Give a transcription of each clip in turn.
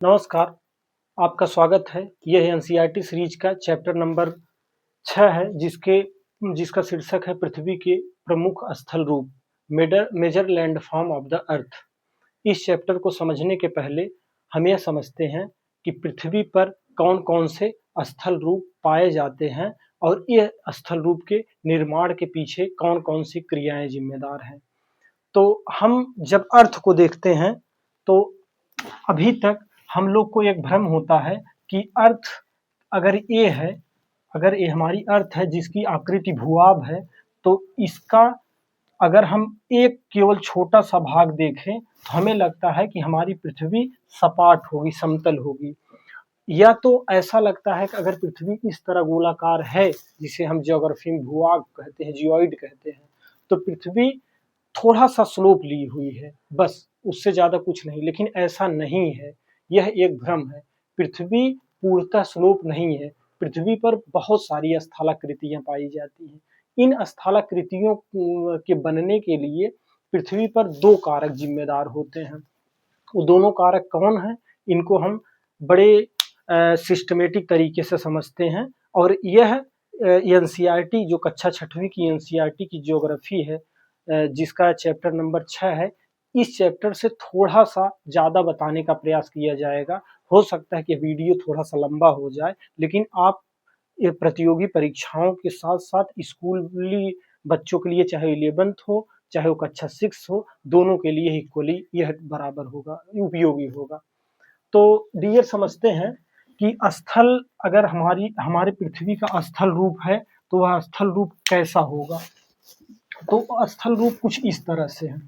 नमस्कार, आपका स्वागत है। यह एनसीईआरटी सीरीज का चैप्टर नंबर 6 है जिसका शीर्षक है पृथ्वी के प्रमुख स्थल रूप major landform of the earth. इस चैप्टर को समझने के पहले हम यह समझते हैं कि पृथ्वी पर कौन-कौन से स्थल रूप पाए जाते हैं और यह स्थल रूप के निर्माण के पीछे कौन-कौन सी क्रियाएं जिम्मेदार हैं। तो हम जब अर्थ को देखते हैं तो अभी तक हम लोग को एक भ्रम होता है कि अर्थ अगर ये हमारी अर्थ है जिसकी आकृति भूआब है, तो इसका अगर हम एक केवल छोटा सा भाग देखें तो हमें लगता है कि हमारी पृथ्वी सपाट होगी, समतल होगी। या तो ऐसा लगता है कि अगर पृथ्वी इस तरह गोलाकार है, जिसे हम ज्योग्राफी में भूभाग कहते हैं, जियोइड कहते हैं, तो पृथ्वी थोड़ा सा स्लोप ली हुई है, बस उससे ज्यादा कुछ नहीं। लेकिन ऐसा नहीं है, यह एक भ्रम है। पृथ्वी पूर्णतः स्लोप नहीं है। पृथ्वी पर बहुत सारी स्थलाकृतियां पाई जाती हैं। इन स्थलाकृतियों के बनने के लिए पृथ्वी पर दो कारक जिम्मेदार होते हैं। वो दोनों कारक कौन हैं? इनको हम बड़े सिस्टमेटिक तरीके से समझते हैं और यह एनसीईआरटी जो कक्षा 6वीं की एनसीईआरटी की ज्योग्राफी है, जिसका चैप्टर नंबर 6 है, इस चैप्टर से थोड़ा सा ज़्यादा बताने का प्रयास किया जाएगा। हो सकता है कि वीडियो थोड़ा सा लंबा हो जाए, लेकिन आप ये प्रतियोगी परीक्षाओं के साथ-साथ स्कूली बच्चों के लिए, चाहे 11th हो, चाहे वो कक्षा 6 हो, दोनों के लिए इक्वली यह बराबर होगा, उपयोगी होगा। तो डियर समझते हैं कि स्थल अगर हमारे पृथ्वी का स्थल रूप है, तो वह स्थल रूप कैसा होगा? तो स्थल रूप कुछ इस तरह से है।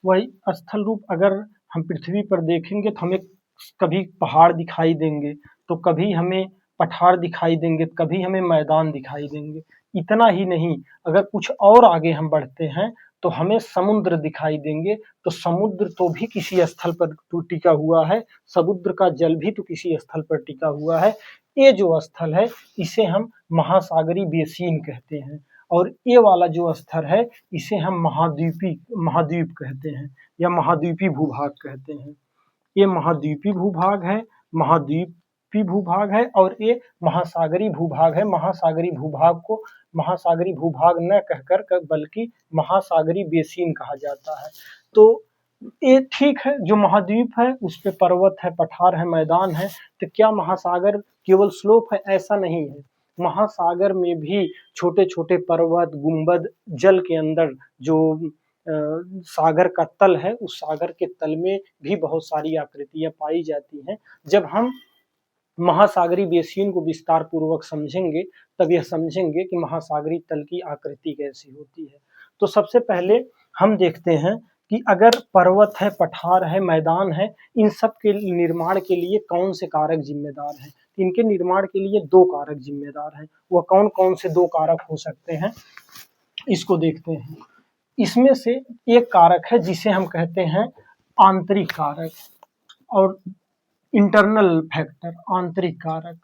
वही स्थल रूप अगर हम पृथ्वी पर देखेंगे तो हमें कभी पहाड़ दिखाई देंगे, तो कभी हमें पठार दिखाई देंगे, कभी हमें मैदान दिखाई देंगे। इतना ही नहीं, अगर कुछ और आगे हम बढ़ते हैं तो हमें समुद्र दिखाई देंगे। तो समुद्र तो भी किसी स्थल पर तो टिका हुआ है, समुद्र का जल भी तो किसी स्थल पर टिका हुआ है। ये जो स्थल है इसे हम महासागरीय बेसिन कहते हैं, और ये वाला जो स्थल है इसे हम महाद्वीप कहते हैं या महाद्वीपीय भूभाग कहते हैं। ये महाद्वीपीय भूभाग है, महाद्वीपीय भूभाग है, और ये महासागरीय भूभाग है। महासागरीय भूभाग को महासागरीय भूभाग न कहकर बल्कि महासागरीय बेसिन कहा जाता है। तो ये ठीक है, जो महाद्वीप है उस पे पर्वत है, पठार है, मैदान है। तो क्या महासागर केवल स्लोप है? ऐसा नहीं है। महासागर में भी छोटे छोटे पर्वत, गुंबद, जल के अंदर जो सागर का तल है, उस सागर के तल में भी बहुत सारी आकृतियां पाई जाती हैं। जब हम महासागरीय बेसिन को विस्तार पूर्वक समझेंगे, तब यह समझेंगे कि महासागरीय तल की आकृति कैसी होती है। तो सबसे पहले हम देखते हैं कि अगर पर्वत है, पठार है, मैदान है, इन सब के निर्माण के लिए कौन से कारक जिम्मेदार हैं? इनके निर्माण के लिए दो कारक जिम्मेदार हैं। वह कौन कौन से दो कारक हो सकते हैं, इसको देखते हैं। इसमें से एक कारक है जिसे हम कहते हैं आंतरिक कारक, और इंटरनल फैक्टर, आंतरिक कारक।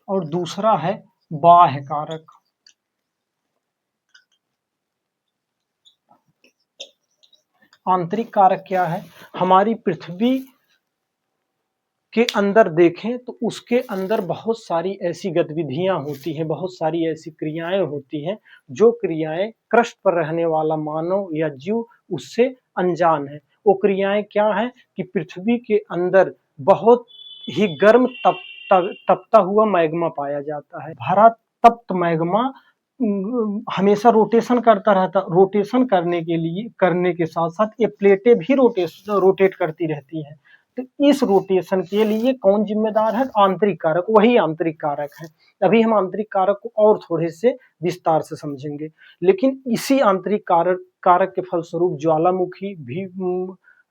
और दूसरा है बाह्य कारक। आंतरिक कारक क्या है? हमारी पृथ्वी के अंदर देखें तो उसके अंदर बहुत सारी ऐसी गतिविधियां होती हैं, बहुत सारी ऐसी क्रियाएं होती हैं, जो क्रियाएं क्रस्ट पर रहने वाला मानव या जीव उससे अनजान है। वो क्रियाएं क्या हैं कि पृथ्वी के अंदर बहुत ही गर्म तपता हुआ मैग्मा पाया जाता है। भरा तप्त मैग्मा हमेशा रोटेशन करता रहता। रोटेशन करने के साथ साथ ये प्लेटें भी रोटेट करती रहती हैं। तो इस रोटेशन के लिए कौन जिम्मेदार है? आंतरिक कारक, वही आंतरिक कारक है। अभी हम आंतरिक कारक को और थोड़े से विस्तार से समझेंगे। लेकिन इसी आंतरिक कारक के फलस्वरूप ज्वालामुखी भी,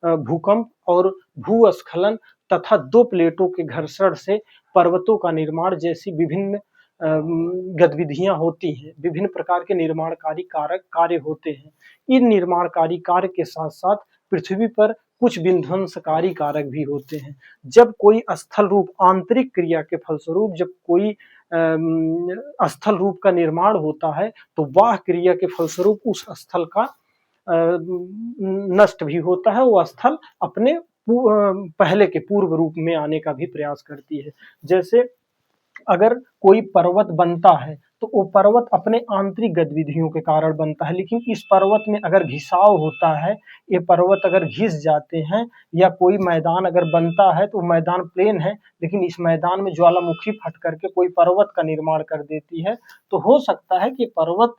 भूकंप और भूस्खलन तथा दो प्लेटों के घर्षण से पर्वतों का निर्माण जैसी विभिन्न गतिविधियां होती हैं। विभिन्न प्रकार के निर्माणकारी कार्य होते हैं। इन निर्माणकारी कार्य के साथ साथ पृथ्वी पर कुछ विध्वंसकारी कारक भी होते हैं। जब कोई स्थल रूप आंतरिक क्रिया के फलस्वरूप जब कोई स्थल रूप का निर्माण होता है तो वाह क्रिया के फलस्वरूप उस स्थल का नष्ट भी होता है, वो स्थल अपने पहले के पूर्व रूप में आने का भी प्रयास करती है। जैसे अगर कोई पर्वत बनता है तो वो पर्वत अपने आंतरिक गतिविधियों के कारण बनता है, लेकिन इस पर्वत में अगर घिसाव होता है, ये पर्वत अगर घिस जाते हैं या कोई मैदान अगर बनता है तो मैदान प्लेन है, लेकिन इस मैदान में ज्वालामुखी फट करके कोई पर्वत का निर्माण कर देती है, तो हो सकता है कि पर्वत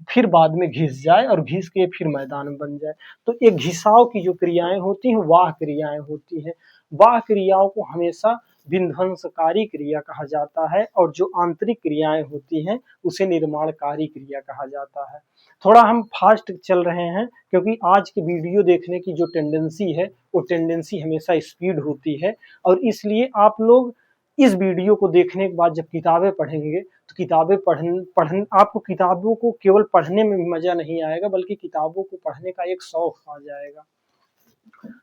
फिर बाद में घिस जाए और घिस के फिर मैदान बन जाए। तो ये घिसाव की जो क्रियाएं होती हैं वाह क्रियाएं होती हैं। वाह क्रियाओं को हमेशा विध्वंसकारी क्रिया कहा जाता है और जो आंतरिक क्रियाएं होती हैं उसे निर्माणकारी क्रिया कहा जाता है। थोड़ा हम फास्ट चल रहे हैं क्योंकि आज के वीडियो देखने की जो टेंडेंसी है वो टेंडेंसी हमेशा स्पीड होती है, और इसलिए आप लोग इस वीडियो को देखने के बाद जब किताबें पढ़ेंगे तो किताबें पढ़ आपको किताबों को केवल पढ़ने में मजा नहीं आएगा बल्कि किताबों को पढ़ने का एक शौक आ जाएगा।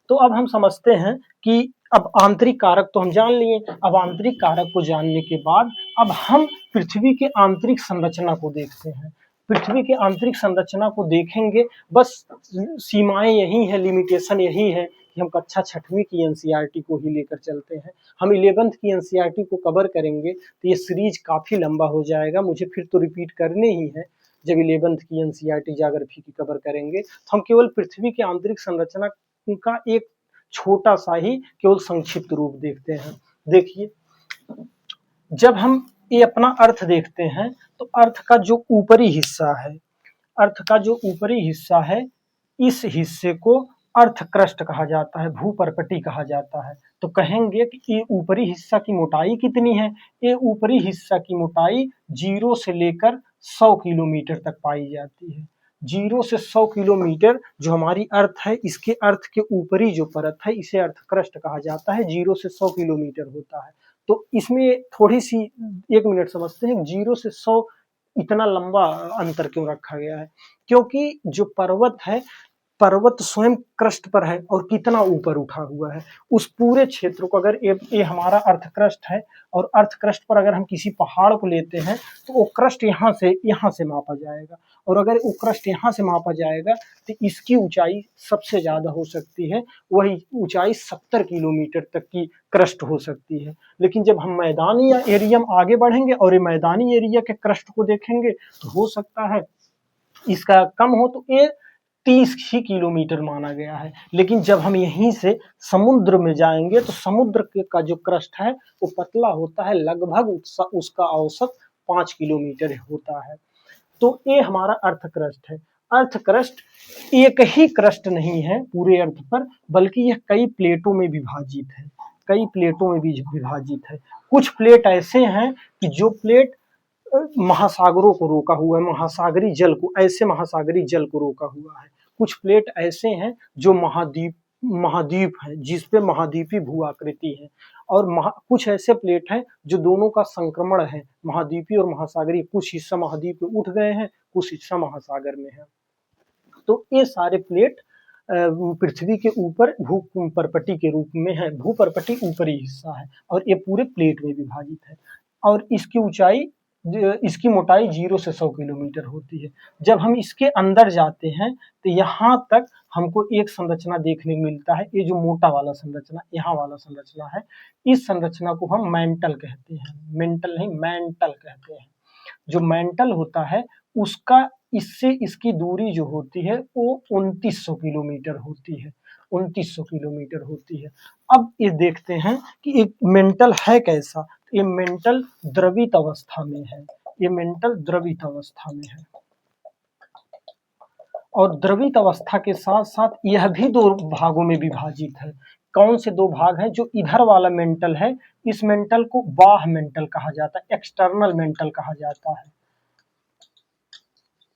तो अब हम समझते हैं कि अब आंतरिक कारक तो हम जान लिए, अब आंतरिक कारक को जानने के बाद अब हम पृथ्वी के आंतरिक संरचना को देखते हैं। पृथ्वी के आंतरिक संरचना को देखेंगे, बस सीमाएं यही है, लिमिटेशन यही है कि हम कक्षा 6वीं की एनसीईआरटी को ही लेकर चलते हैं। हम 11th की एनसीईआरटी को कवर करेंगे तो ये सीरीज काफी लंबा हो जाएगा, मुझे फिर तो रिपीट करने ही है। जब 11th की एनसीईआरटी ज्योग्राफी की कवर करेंगे तो हम केवल पृथ्वी के आंतरिक संरचना का एक छोटा सा ही केवल संक्षिप्त रूप देखते हैं। देखिए, जब हम ये अपना अर्थ देखते हैं तो अर्थ का जो ऊपरी हिस्सा है, अर्थ का जो ऊपरी हिस्सा है, इस हिस्से को अर्थ क्रस्ट कहा जाता है, भूपर्पटी कहा जाता है। तो कहेंगे कि ये ऊपरी हिस्सा की मोटाई कितनी है? ये ऊपरी हिस्सा की मोटाई 0 से लेकर 100 किलोमीटर तक पाई जाती है। 0 से 100 किलोमीटर जो हमारी अर्थ है, इसके अर्थ के ऊपरी जो परत है इसे अर्थ क्रस्ट कहा जाता है। 0 से 100 किलोमीटर होता है। तो इसमें थोड़ी सी 1 मिनट समझते हैं 0 से 100 इतना लंबा अंतर क्यों रखा गया है? क्योंकि जो पर्वत है, पर्वत स्वयं क्रस्ट पर है और कितना ऊपर उठा हुआ है, उस पूरे क्षेत्र को अगर ये हमारा अर्थ क्रस्ट है और अर्थ क्रस्ट पर अगर हम किसी पहाड़ को लेते हैं तो वो क्रस्ट यहाँ से मापा जाएगा, और अगर वो क्रस्ट यहाँ से मापा जाएगा तो इसकी ऊंचाई सबसे ज्यादा हो सकती है, वही ऊंचाई 70 किलोमीटर तक की क्रस्ट हो सकती है। लेकिन जब हम मैदानी एरिया में आगे बढ़ेंगे और ये मैदानी एरिया के क्रस्ट को देखेंगे तो हो सकता है इसका कम हो, तो ये 30 ही किलोमीटर माना गया है। लेकिन जब हम यहीं से समुद्र में जाएंगे तो समुद्र का जो क्रस्ट है वो पतला होता है, लगभग उसका औसत 5 किलोमीटर होता है। तो ये हमारा अर्थ क्रस्ट है। अर्थ क्रस्ट एक ही क्रस्ट नहीं है पूरे अर्थ पर, बल्कि यह कई प्लेटों में विभाजित है, कई प्लेटों में भी विभाजित है। कुछ प्लेट ऐसे हैं कि जो प्लेट महासागरों को रोका हुआ है, महासागरी जल को, ऐसे महासागरी जल को रोका हुआ है। कुछ प्लेट ऐसे हैं जो महाद्वीप है, जिसपे महाद्वीपी भू आकृति है, और कुछ ऐसे प्लेट हैं जो दोनों का संक्रमण है, महाद्वीपी और महासागरी। कुछ हिस्सा महाद्वीप में उठ गए हैं, कुछ हिस्सा महासागर में है। तो ये सारे प्लेट पृथ्वी के ऊपर भूपर्पटी के रूप में है। भूपर्पटी ऊपरी हिस्सा है और ये पूरे प्लेट में विभाजित है, और इसकी मोटाई 0 से 100 किलोमीटर होती है। जब हम इसके अंदर जाते हैं तो यहाँ तक हमको एक संरचना देखने को मिलता है। ये जो मोटा वाला संरचना, यहाँ वाला संरचना है, इस संरचना को हम मेंटल कहते हैं, मेंटल नहीं मेंटल कहते हैं। जो मेंटल होता है उसका इससे इसकी दूरी जो होती है वो 2900 किलोमीटर होती है, 2900 किलोमीटर होती है। अब ये देखते हैं कि एक मेंटल है कैसा। ये मेंटल द्रवित अवस्था में है, ये मेंटल द्रवित अवस्था में है, और द्रवित अवस्था के साथ साथ यह भी 2 भागों में विभाजित है। कौन से 2 भाग हैं? जो इधर वाला मेंटल है, इस मेंटल को बाह्य मेंटल कहा जाता है, एक्सटर्नल मेंटल कहा जाता है,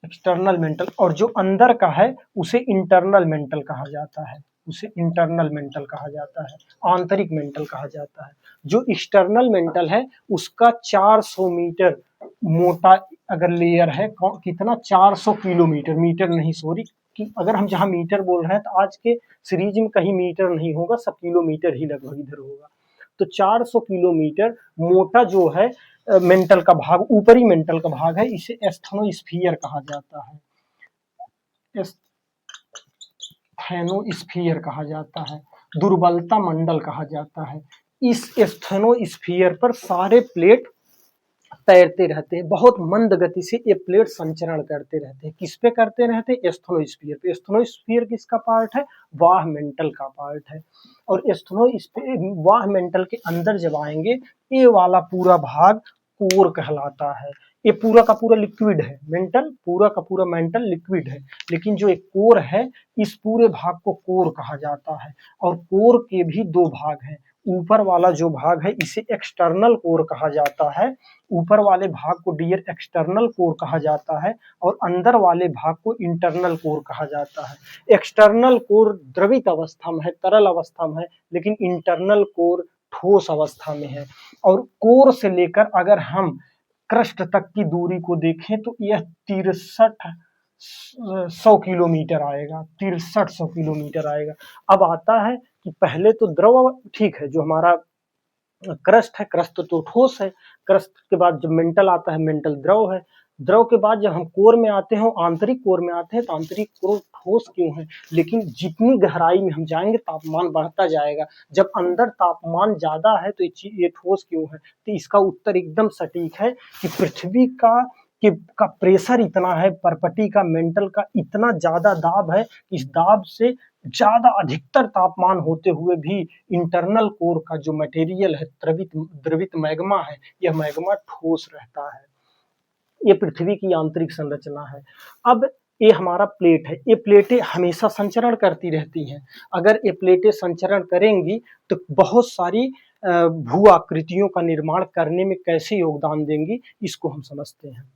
एक्सटर्नल मेंटल। और जो अंदर का है उसे इंटरनल मेंटल कहा जाता है, उसे इंटरनल मेंटल कहा जाता है, आंतरिक मेंटल कहा जाता है। जो एक्सटर्नल मेंटल है उसका 400 मीटर मोटा अगर लेयर है, कितना 400 किलोमीटर, मीटर नहीं सॉरी, कि अगर हम जहाँ मीटर बोल रहे हैं तो आज के सीरीज में कहीं मीटर नहीं होगा, सब किलोमीटर ही लगभग इधर होगा। तो 400 किलोमीटर मोटा जो है मेंटल का भाग, ऊपरी मेंटल का भाग है, इसे एस्थेनोस्फीयर कहा जाता है। एस्थेनोस्फीयर कहा जाता है, दुर्बलता मंडल कहा जाता है। इस एस्थेनोस्फीयर पर सारे प्लेट तैरते रहते हैं, बहुत मंद गति से ये प्लेट संचरण करते रहते हैं। किस पे करते रहते हैं? एस्थेनोस्फीयर पे। एस्थेनोस्फीयर किसका पार्ट है? वाह मेंटल का पार्ट है। और एस्थेनोस्फीयर वाह मेंटल के अंदर जब आएंगे, ये वाला पूरा भाग कोर कहलाता है। ये पूरा का पूरा लिक्विड है, मेंटल पूरा का पूरा मेंटल लिक्विड है, लेकिन जो एक कोर है, इस पूरे भाग को कोर कहा जाता है। और कोर के भी दो भाग हैं। ऊपर वाला जो भाग है इसे एक्सटर्नल कोर कहा जाता है, ऊपर वाले भाग को डियर एक्सटर्नल कोर कहा जाता है, और अंदर वाले भाग को इंटरनल कोर कहा जाता है। एक्सटर्नल कोर द्रवित अवस्था में है, तरल अवस्था में है, लेकिन इंटरनल कोर ठोस अवस्था में है। और कोर से लेकर अगर हम क्रस्ट तक की दूरी को देखें तो यह 6300 किलोमीटर आएगा, 6300 किलोमीटर आएगा। अब आता है कि पहले तो द्रव ठीक है, जो हमारा क्रस्ट है, क्रस्ट तो ठोस है, क्रस्ट के बाद जब मेंटल आता है, मेंटल द्रव है, द्रव के बाद जब हम कोर में आते हैं, आंतरिक कोर में आते हैं, तो आंतरिक कोर ठोस क्यों है? लेकिन जितनी गहराई में हम जाएंगे तापमान बढ़ता जाएगा। जब अंदर तापमान ज्यादा है तो ये ठोस क्यों है? तो इसका उत्तर एकदम सटीक है कि पृथ्वी का प्रेशर इतना है, परपटी का, मेंटल का इतना ज्यादा दाब है, इस दाब से ज्यादा अधिकतर तापमान होते हुए भी इंटरनल कोर का जो मटेरियल है, द्रवित मैग्मा है, यह मैग्मा ठोस रहता है। ये पृथ्वी की आंतरिक संरचना है। अब ये हमारा प्लेट है, ये प्लेटें हमेशा संचरण करती रहती हैं। अगर ये प्लेटें संचरण करेंगी तो बहुत सारी भू आकृतियों का निर्माण करने में कैसे योगदान देंगी, इसको हम समझते हैं।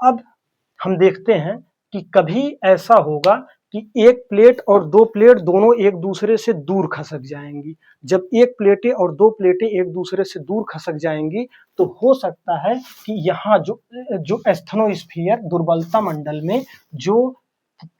अब हम देखते हैं कि कभी ऐसा होगा कि एक प्लेट और दो प्लेट दोनों एक दूसरे से दूर खसक जाएंगी। जब एक प्लेटें और दो प्लेटें एक दूसरे से दूर खसक जाएंगी तो हो सकता है कि यहाँ जो एस्थेनोस्फीयर दुर्बलता मंडल में जो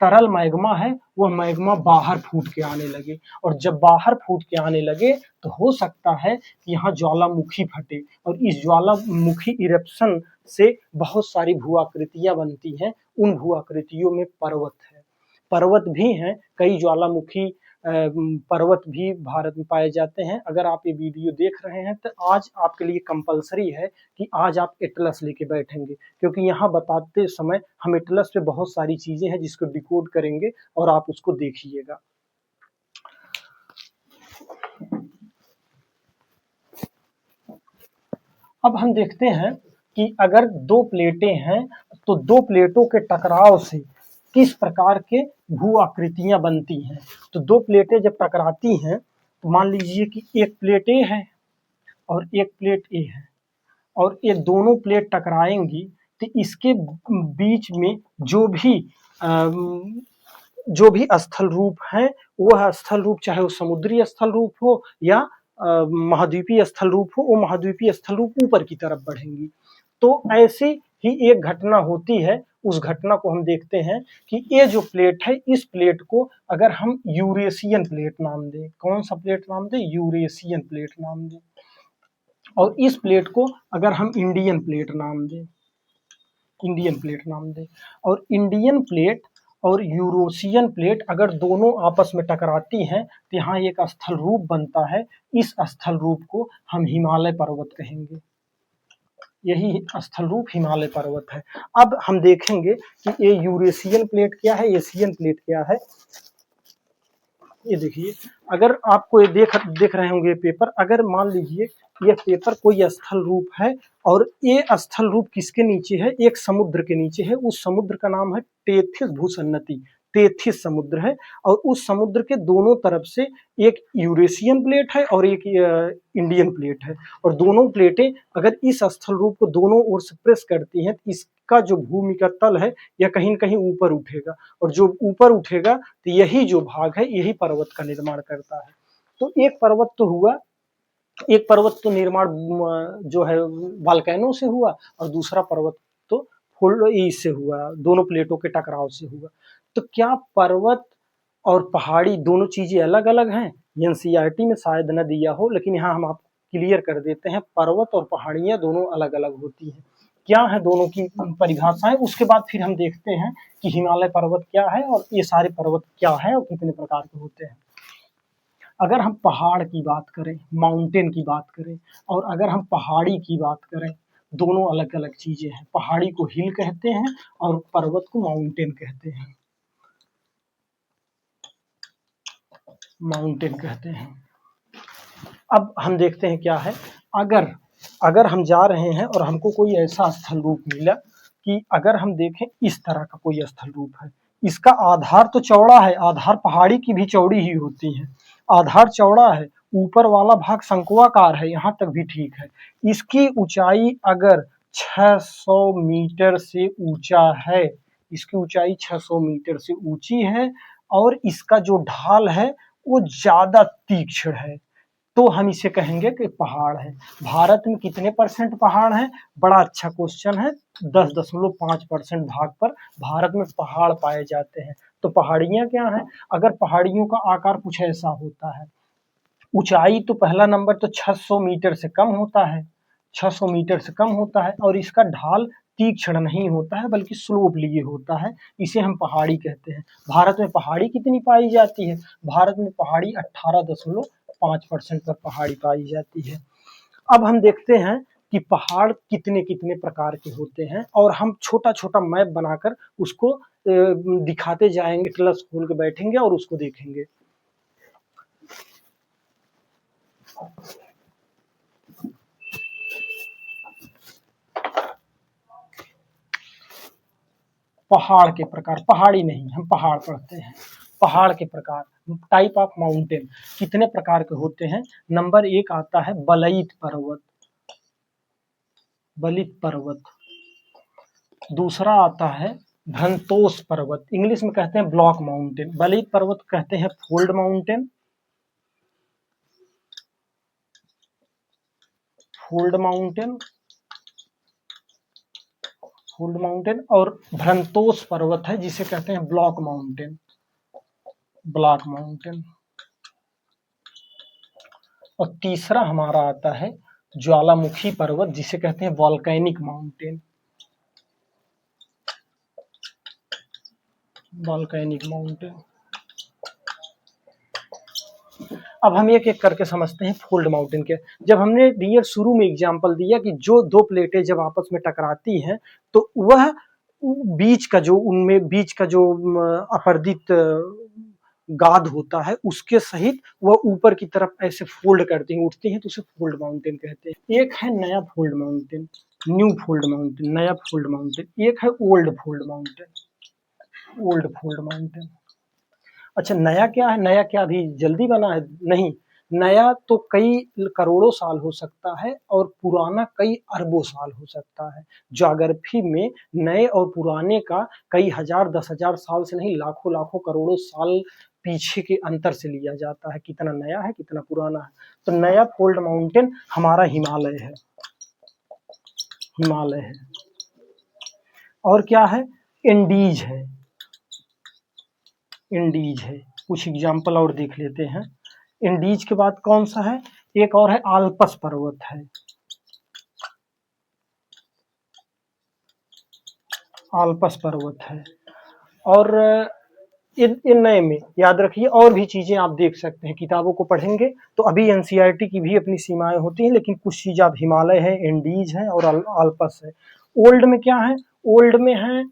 तरल मैग्मा है, वह मैग्मा बाहर फूट के आने लगे, और जब बाहर फूट के आने लगे तो हो सकता है कि यहाँ ज्वालामुखी फटे, और इस ज्वालामुखी इरप्शन से बहुत सारी भू आकृतियां बनती हैं। उन भू आकृतियों में पर्वत है, पर्वत भी हैं, कई ज्वालामुखी पर्वत भी भारत में पाए जाते हैं। अगर आप ये वीडियो देख रहे हैं तो आज आपके लिए कंपलसरी है कि आज आप एटलस लेके बैठेंगे, क्योंकि यहाँ बताते समय हम एटलस पे बहुत सारी चीजें हैं जिसको डिकोड करेंगे और आप उसको देखिएगा। अब हम देखते हैं कि अगर दो प्लेटें हैं तो दो प्लेटों के टकराव से किस प्रकार के भू आकृतियां बनती हैं। तो दो प्लेटें जब टकराती हैं तो मान लीजिए कि एक प्लेट ए है और एक प्लेट ए है, और ये दोनों प्लेट टकराएंगी तो इसके बीच में जो भी स्थल रूप है, वह स्थल रूप चाहे वो समुद्री स्थल रूप हो या महाद्वीपीय स्थल रूप हो, वो महाद्वीपीय स्थल रूप ऊपर की तरफ बढ़ेंगी। तो ऐसी ही एक घटना होती है। उस घटना को हम देखते हैं कि ये जो प्लेट है, इस प्लेट को अगर हम यूरेशियन प्लेट नाम दें, कौन सा प्लेट नाम दें? यूरेशियन प्लेट नाम दें। और इस प्लेट को अगर हम इंडियन प्लेट नाम दें, इंडियन प्लेट नाम दें, और इंडियन प्लेट और यूरोशियन प्लेट अगर दोनों आपस में टकराती हैं तो यहाँ एक स्थल रूप बनता है। इस स्थल रूप को हम हिमालय पर्वत कहेंगे, यही स्थल रूप हिमालय पर्वत है। अब हम देखेंगे कि ये यूरेशियन प्लेट क्या है, एशियन प्लेट क्या है। ये देखिए, अगर आपको ये देख रहे होंगे पेपर, अगर मान लीजिए यह पेपर कोई स्थल रूप है और ये स्थल रूप किसके नीचे है? एक समुद्र के नीचे है। उस समुद्र का नाम है टेथिस भूसन्नति, टेथिस समुद्र है, और उस समुद्र के दोनों तरफ से एक यूरेशियन प्लेट है और एक इंडियन प्लेट है, और दोनों प्लेटें अगर इस स्थल रूप को दोनों ओर से प्रेस करती हैं तो इसका जो भूमि का तल है यह कहीं न कहीं ऊपर उठेगा, और जो ऊपर उठेगा तो यही जो भाग है यही पर्वत का निर्माण करता है। तो एक पर्वत तो हुआ, एक पर्वत तो निर्माण जो है वोल्केनो से हुआ, और दूसरा पर्वत तो फोल्ड से हुआ, दोनों प्लेटों के टकराव से हुआ। तो क्या पर्वत और पहाड़ी दोनों चीजें अलग अलग हैं? एनसीईआरटी में शायद न दिया हो, लेकिन यहाँ हम आपकी क्लियर कर देते हैं, पर्वत और पहाड़ियाँ दोनों अलग अलग होती हैं। क्या है दोनों की परिभाषाएं, उसके बाद फिर हम देखते हैं कि हिमालय पर्वत क्या है और ये सारे पर्वत क्या है और कितने प्रकार के होते हैं। अगर हम पहाड़ की बात करें, माउंटेन की बात करें, और अगर हम पहाड़ी की बात करें, दोनों अलग अलग चीजें हैं। पहाड़ी को हिल कहते हैं और पर्वत को माउंटेन कहते हैं, माउंटेन कहते हैं। अब हम देखते हैं क्या है, अगर अगर हम जा रहे हैं और हमको कोई ऐसा स्थल रूप मिला कि अगर हम देखें इस तरह का कोई स्थल रूप है, इसका आधार तो चौड़ा है, आधार पहाड़ी की भी चौड़ी ही होती है, आधार चौड़ा है, ऊपर वाला भाग शंकुआकार है, यहाँ तक भी ठीक है। इसकी ऊंचाई अगर 600 मीटर से ऊंचा है, इसकी ऊंचाई 600 मीटर से ऊंची है और इसका जो ढाल है वो ज्यादा तीक्ष्ण है, तो हम इसे कहेंगे कि पहाड़ है। भारत में कितने परसेंट पहाड़ हैं? बड़ा अच्छा क्वेश्चन है। 10.5% भाग पर भारत में पहाड़ पाए जाते हैं। तो पहाड़ियाँ क्या हैं? अगर पहाड़ियों का आकार कुछ ऐसा होता है, ऊंचाई तो पहला नंबर तो 600 मीटर से कम होता है, 600 मीटर से कम होता है, और इसका ढाल तीक्ष्ण नहीं होता है बल्कि स्लोप लिए होता है, इसे हम पहाड़ी कहते हैं। भारत में पहाड़ी कितनी पाई जाती है? भारत में पहाड़ी 18.5% पर पहाड़ी पाई जाती है। अब हम देखते हैं कि पहाड़ कितने कितने प्रकार के होते हैं और हम छोटा छोटा मैप बनाकर उसको दिखाते जाएंगे, क्लास खोल के बैठेंगे और उसको देखेंगे। पहाड़ के प्रकार, पहाड़ी नहीं, हम पहाड़ पढ़ते हैं। पहाड़ के प्रकार, टाइप ऑफ माउंटेन कितने प्रकार के होते हैं? नंबर 1 आता है बलैत पर्वत, बलित पर्वत। दूसरा आता है भ्रंतोस पर्वत, इंग्लिश में कहते हैं ब्लॉक माउंटेन। बलित पर्वत कहते हैं fold mountain, fold mountain, fold mountain. और भ्रंतोस पर्वत है जिसे कहते हैं ब्लॉक माउंटेन, ब्लॉक माउंटेन। और तीसरा हमारा आता है ज्वालामुखी पर्वत जिसे कहते हैं वॉल्केनिक माउंटेन, वॉल्केनिक माउंटेन। अब हम एक एक करके समझते हैं फोल्ड माउंटेन के। जब हमने दिया शुरू में एग्जांपल दिया कि जो दो प्लेटें जब आपस में टकराती हैं तो वह बीच का जो उनमें बीच का जो अपर्दित गाद होता है उसके सहित वह ऊपर की तरफ ऐसे फोल्ड करती हैं, उठती हैं, तो उसे फोल्ड माउंटेन कहते हैं। एक है नया fold mountain, new fold mountain, नया फोल्ड माउंटेन। एक है old fold mountain, old fold mountain. अच्छा, नया क्या है? नया क्या अभी जल्दी बना है? नहीं, नया तो कई करोड़ों साल हो सकता है और पुराना कई अरबों साल हो सकता है। ज्योग्राफी में नए और पुराने का कई हजार 10,000 साल से नहीं, लाखों लाखों करोड़ों साल पीछे के अंतर से लिया जाता है, कितना नया है कितना पुराना है। तो नया फोल्ड माउंटेन हमारा हिमालय है, हिमालय है। और क्या है? एंडीज है, इंडीज है। कुछ एग्जाम्पल और देख लेते हैं। इंडीज के बाद कौन सा है? एक और है आल्पस पर्वत है, आल्पस पर्वत है। और इन नए में याद रखिए और भी चीजें आप देख सकते हैं, किताबों को पढ़ेंगे तो अभी एनसीईआरटी की भी अपनी सीमाएं होती हैं, लेकिन कुछ चीज आप हिमालय है, एंडीज है और आल्पस है। ओल्ड में क्या है? ओल्ड में है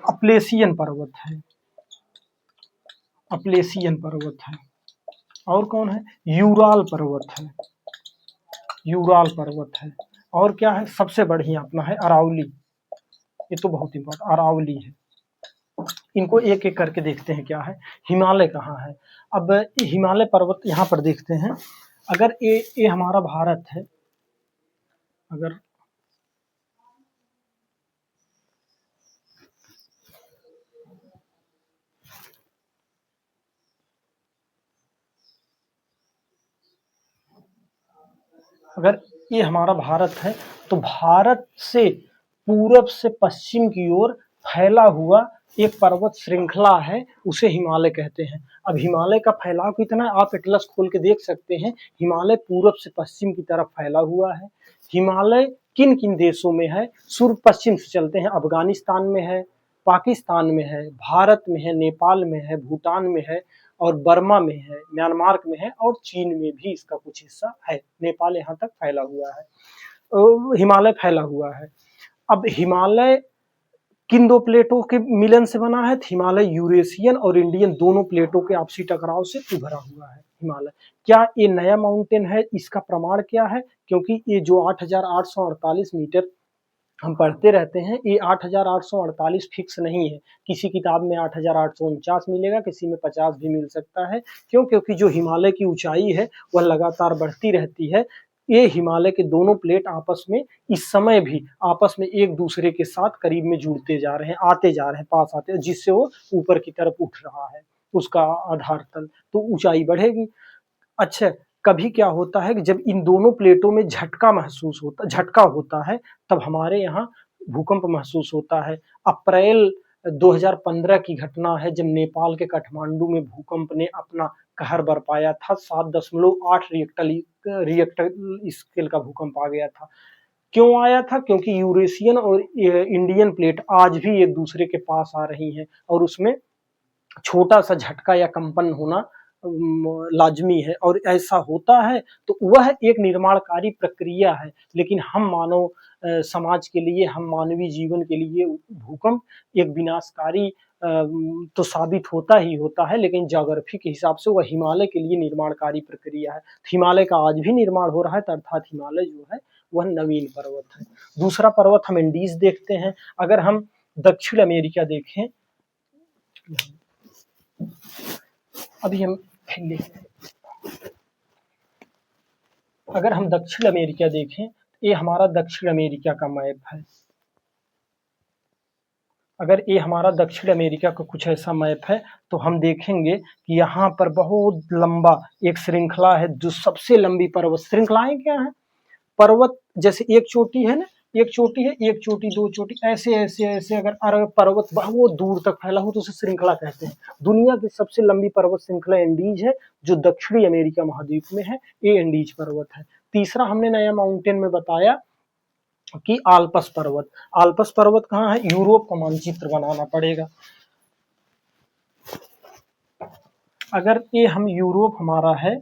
अपलेशियन पर्वत है, अपलेशियन पर्वत है। और कौन है? यूराल पर्वत है, यूराल पर्वत है। और क्या है? सबसे बढ़िया अपना है अरावली, ये तो बहुत इंपॉर्टेंट अरावली है। इनको एक एक करके देखते हैं क्या है। हिमालय कहाँ है? अब हिमालय पर्वत यहाँ पर देखते हैं। अगर ये हमारा भारत है, अगर अगर ये हमारा भारत है तो भारत से पूरब से पश्चिम की ओर फैला हुआ एक पर्वत श्रृंखला है, उसे हिमालय कहते हैं। अब हिमालय का फैलाव कितना है, आप एटलस खोल के देख सकते हैं। हिमालय पूरब से पश्चिम की तरफ फैला हुआ है। हिमालय किन किन देशों में है, पूर्व पश्चिम से चलते हैं, अफगानिस्तान में है, पाकिस्तान में है, भारत में है, नेपाल में है, भूटान में है और बर्मा में है, म्यांमार में है और चीन में भी इसका कुछ हिस्सा है। नेपाल यहाँ तक फैला हुआ है, हिमालय फैला हुआ है। अब हिमालय किन दो प्लेटों के मिलन से बना है? हिमालय यूरेशियन और इंडियन दोनों प्लेटों के आपसी टकराव से उभरा हुआ है हिमालय। क्या ये नया माउंटेन है? इसका प्रमाण क्या है? क्योंकि ये जो 8,848 मीटर हम पढ़ते रहते हैं, ये 8,848 फिक्स नहीं है। किसी किताब में 8,849 मिलेगा, किसी में 50 भी मिल सकता है। क्यों? क्योंकि जो हिमालय की ऊंचाई है वह लगातार बढ़ती रहती है। ये हिमालय के दोनों प्लेट आपस में इस समय भी आपस में एक दूसरे के साथ करीब में जुड़ते जा रहे हैं, आते जा रहे हैं, पास आते हैं, जिससे वो ऊपर की तरफ उठ रहा है उसका आधार तल, तो ऊंचाई बढ़ेगी। अच्छा, कभी क्या होता है कि जब इन दोनों प्लेटों में झटका होता है, तब हमारे यहाँ भूकंप महसूस होता है। अप्रैल 2015 की घटना है, जब नेपाल के काठमांडू में भूकंप ने अपना कहर बरपाया था। 7.8 रिएक्टर स्केल का भूकंप आ गया था। क्यों आया था? क्योंकि यूरेशियन और इंडियन प्लेट आज भी एक दूसरे के पास आ रही हैं और उसमें छोटा सा झटका या कंपन होना लाजमी है, और ऐसा होता है तो वह एक निर्माणकारी प्रक्रिया है। लेकिन हम मानव समाज के लिए, हम मानवीय जीवन के लिए भूकंप एक विनाशकारी तो साबित होता ही होता है, लेकिन ज्योग्राफी के हिसाब से वह हिमालय के लिए निर्माणकारी प्रक्रिया है। हिमालय का आज भी निर्माण हो रहा है, अर्थात हिमालय जो है वह नवीन पर्वत है। दूसरा पर्वत हम एंडीज देखते हैं। अगर हम दक्षिण अमेरिका देखें, अभी हम अगर हम दक्षिण अमेरिका देखें, ये हमारा दक्षिण अमेरिका का मैप है। अगर ये हमारा दक्षिण अमेरिका का कुछ ऐसा मैप है, तो हम देखेंगे कि यहाँ पर बहुत लंबा एक श्रृंखला है। जो सबसे लंबी पर्वत श्रृंखलाएं क्या है? पर्वत जैसे एक चोटी है ना, एक चोटी है, एक चोटी, दो चोटी, ऐसे ऐसे ऐसे अगर पर्वत बहुत दूर तक फैला हो तो उसे श्रृंखला कहते हैं। दुनिया की सबसे लंबी पर्वत श्रृंखला एंडीज है, जो दक्षिणी अमेरिका महाद्वीप में है। ये एंडीज पर्वत है। तीसरा हमने नया माउंटेन में बताया कि आल्पस पर्वत। आल्पस पर्वत कहाँ है? यूरोप का मानचित्र बनाना पड़ेगा। अगर ये हम यूरोप हमारा है,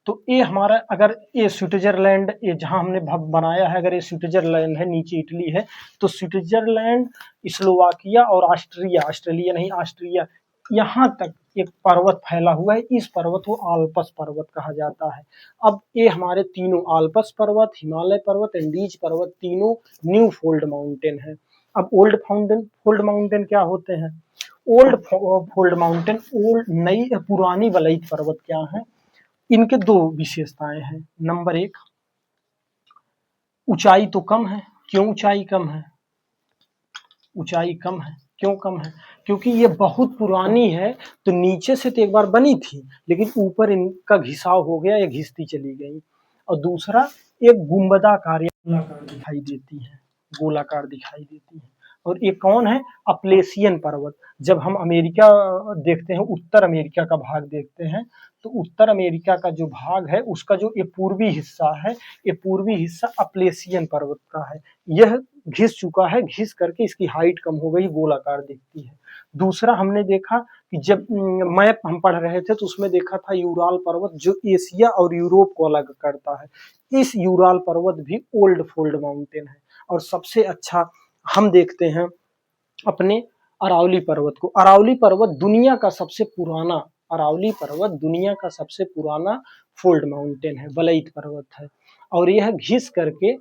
तो ये हमारा, अगर ये स्विट्जरलैंड, ये जहां हमने बनाया है, अगर ये स्विट्जरलैंड है, नीचे इटली है, तो स्विट्जरलैंड, स्लोवाकिया और ऑस्ट्रेलिया नहीं, ऑस्ट्रिया, यहाँ तक एक पर्वत फैला हुआ है। इस पर्वत को आल्पस पर्वत कहा जाता है। अब ये हमारे तीनों आल्पस पर्वत, हिमालय पर्वत, एंडीज पर्वत, तीनों न्यू फोल्ड माउंटेन है। अब ओल्ड फोल्ड माउंटेन क्या होते हैं? ओल्ड फोल्ड माउंटेन, नई पुरानी वलयित पर्वत क्या है? इनके दो विशेषताएं हैं। नंबर एक, ऊंचाई तो कम है। क्यों ऊंचाई कम है? ऊंचाई कम है, क्यों कम है? क्योंकि ये बहुत पुरानी है, तो नीचे से तो एक बार बनी थी, लेकिन ऊपर इनका घिसाव हो गया, ये घिसती चली गई। और दूसरा, एक गुंबदाकार गोलाकार दिखाई देती है, गोलाकार दिखाई देती है। और ये कौन है? अपलेशियन पर्वत। जब हम अमेरिका देखते हैं, उत्तर अमेरिका का भाग देखते हैं, तो उत्तर अमेरिका का जो भाग है, उसका जो ये पूर्वी हिस्सा है, ये पूर्वी हिस्सा अपलेशियन पर्वत का है। यह घिस चुका है, घिस करके इसकी हाइट कम हो गई, गोलाकार दिखती है। दूसरा हमने देखा कि जब मैप हम पढ़ रहे थे, तो उसमें देखा था यूराल पर्वत, जो एशिया और यूरोप को अलग करता है। इस यूराल पर्वत भी ओल्ड फोल्ड माउंटेन है। और सबसे अच्छा हम देखते हैं अपने अरावली पर्वत को। अरावली पर्वत दुनिया का सबसे पुराना, अरावली पर्वत दुनिया का सबसे पुराना फोल्ड माउंटेन है, वलयित पर्वत है। और यह घिस करके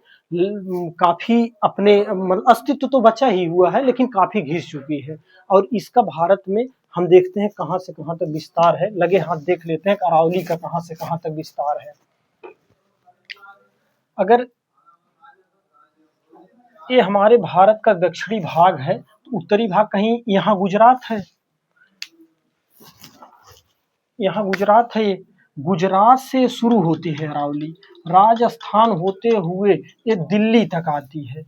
काफी अपने अस्तित्व तो बचा ही हुआ है, लेकिन काफी घिस चुकी है। और इसका भारत में हम देखते हैं कहां से कहां तक विस्तार है। लगे हाथ देख लेते हैं अरावली का कहां से कहां तक विस्तार है। अगर ये हमारे भारत का दक्षिणी भाग है, तो उत्तरी भाग कहीं यहाँ गुजरात है, यहाँ गुजरात है। ये गुजरात से शुरू होती है अरावली, राजस्थान होते हुए ये दिल्ली तक आती है।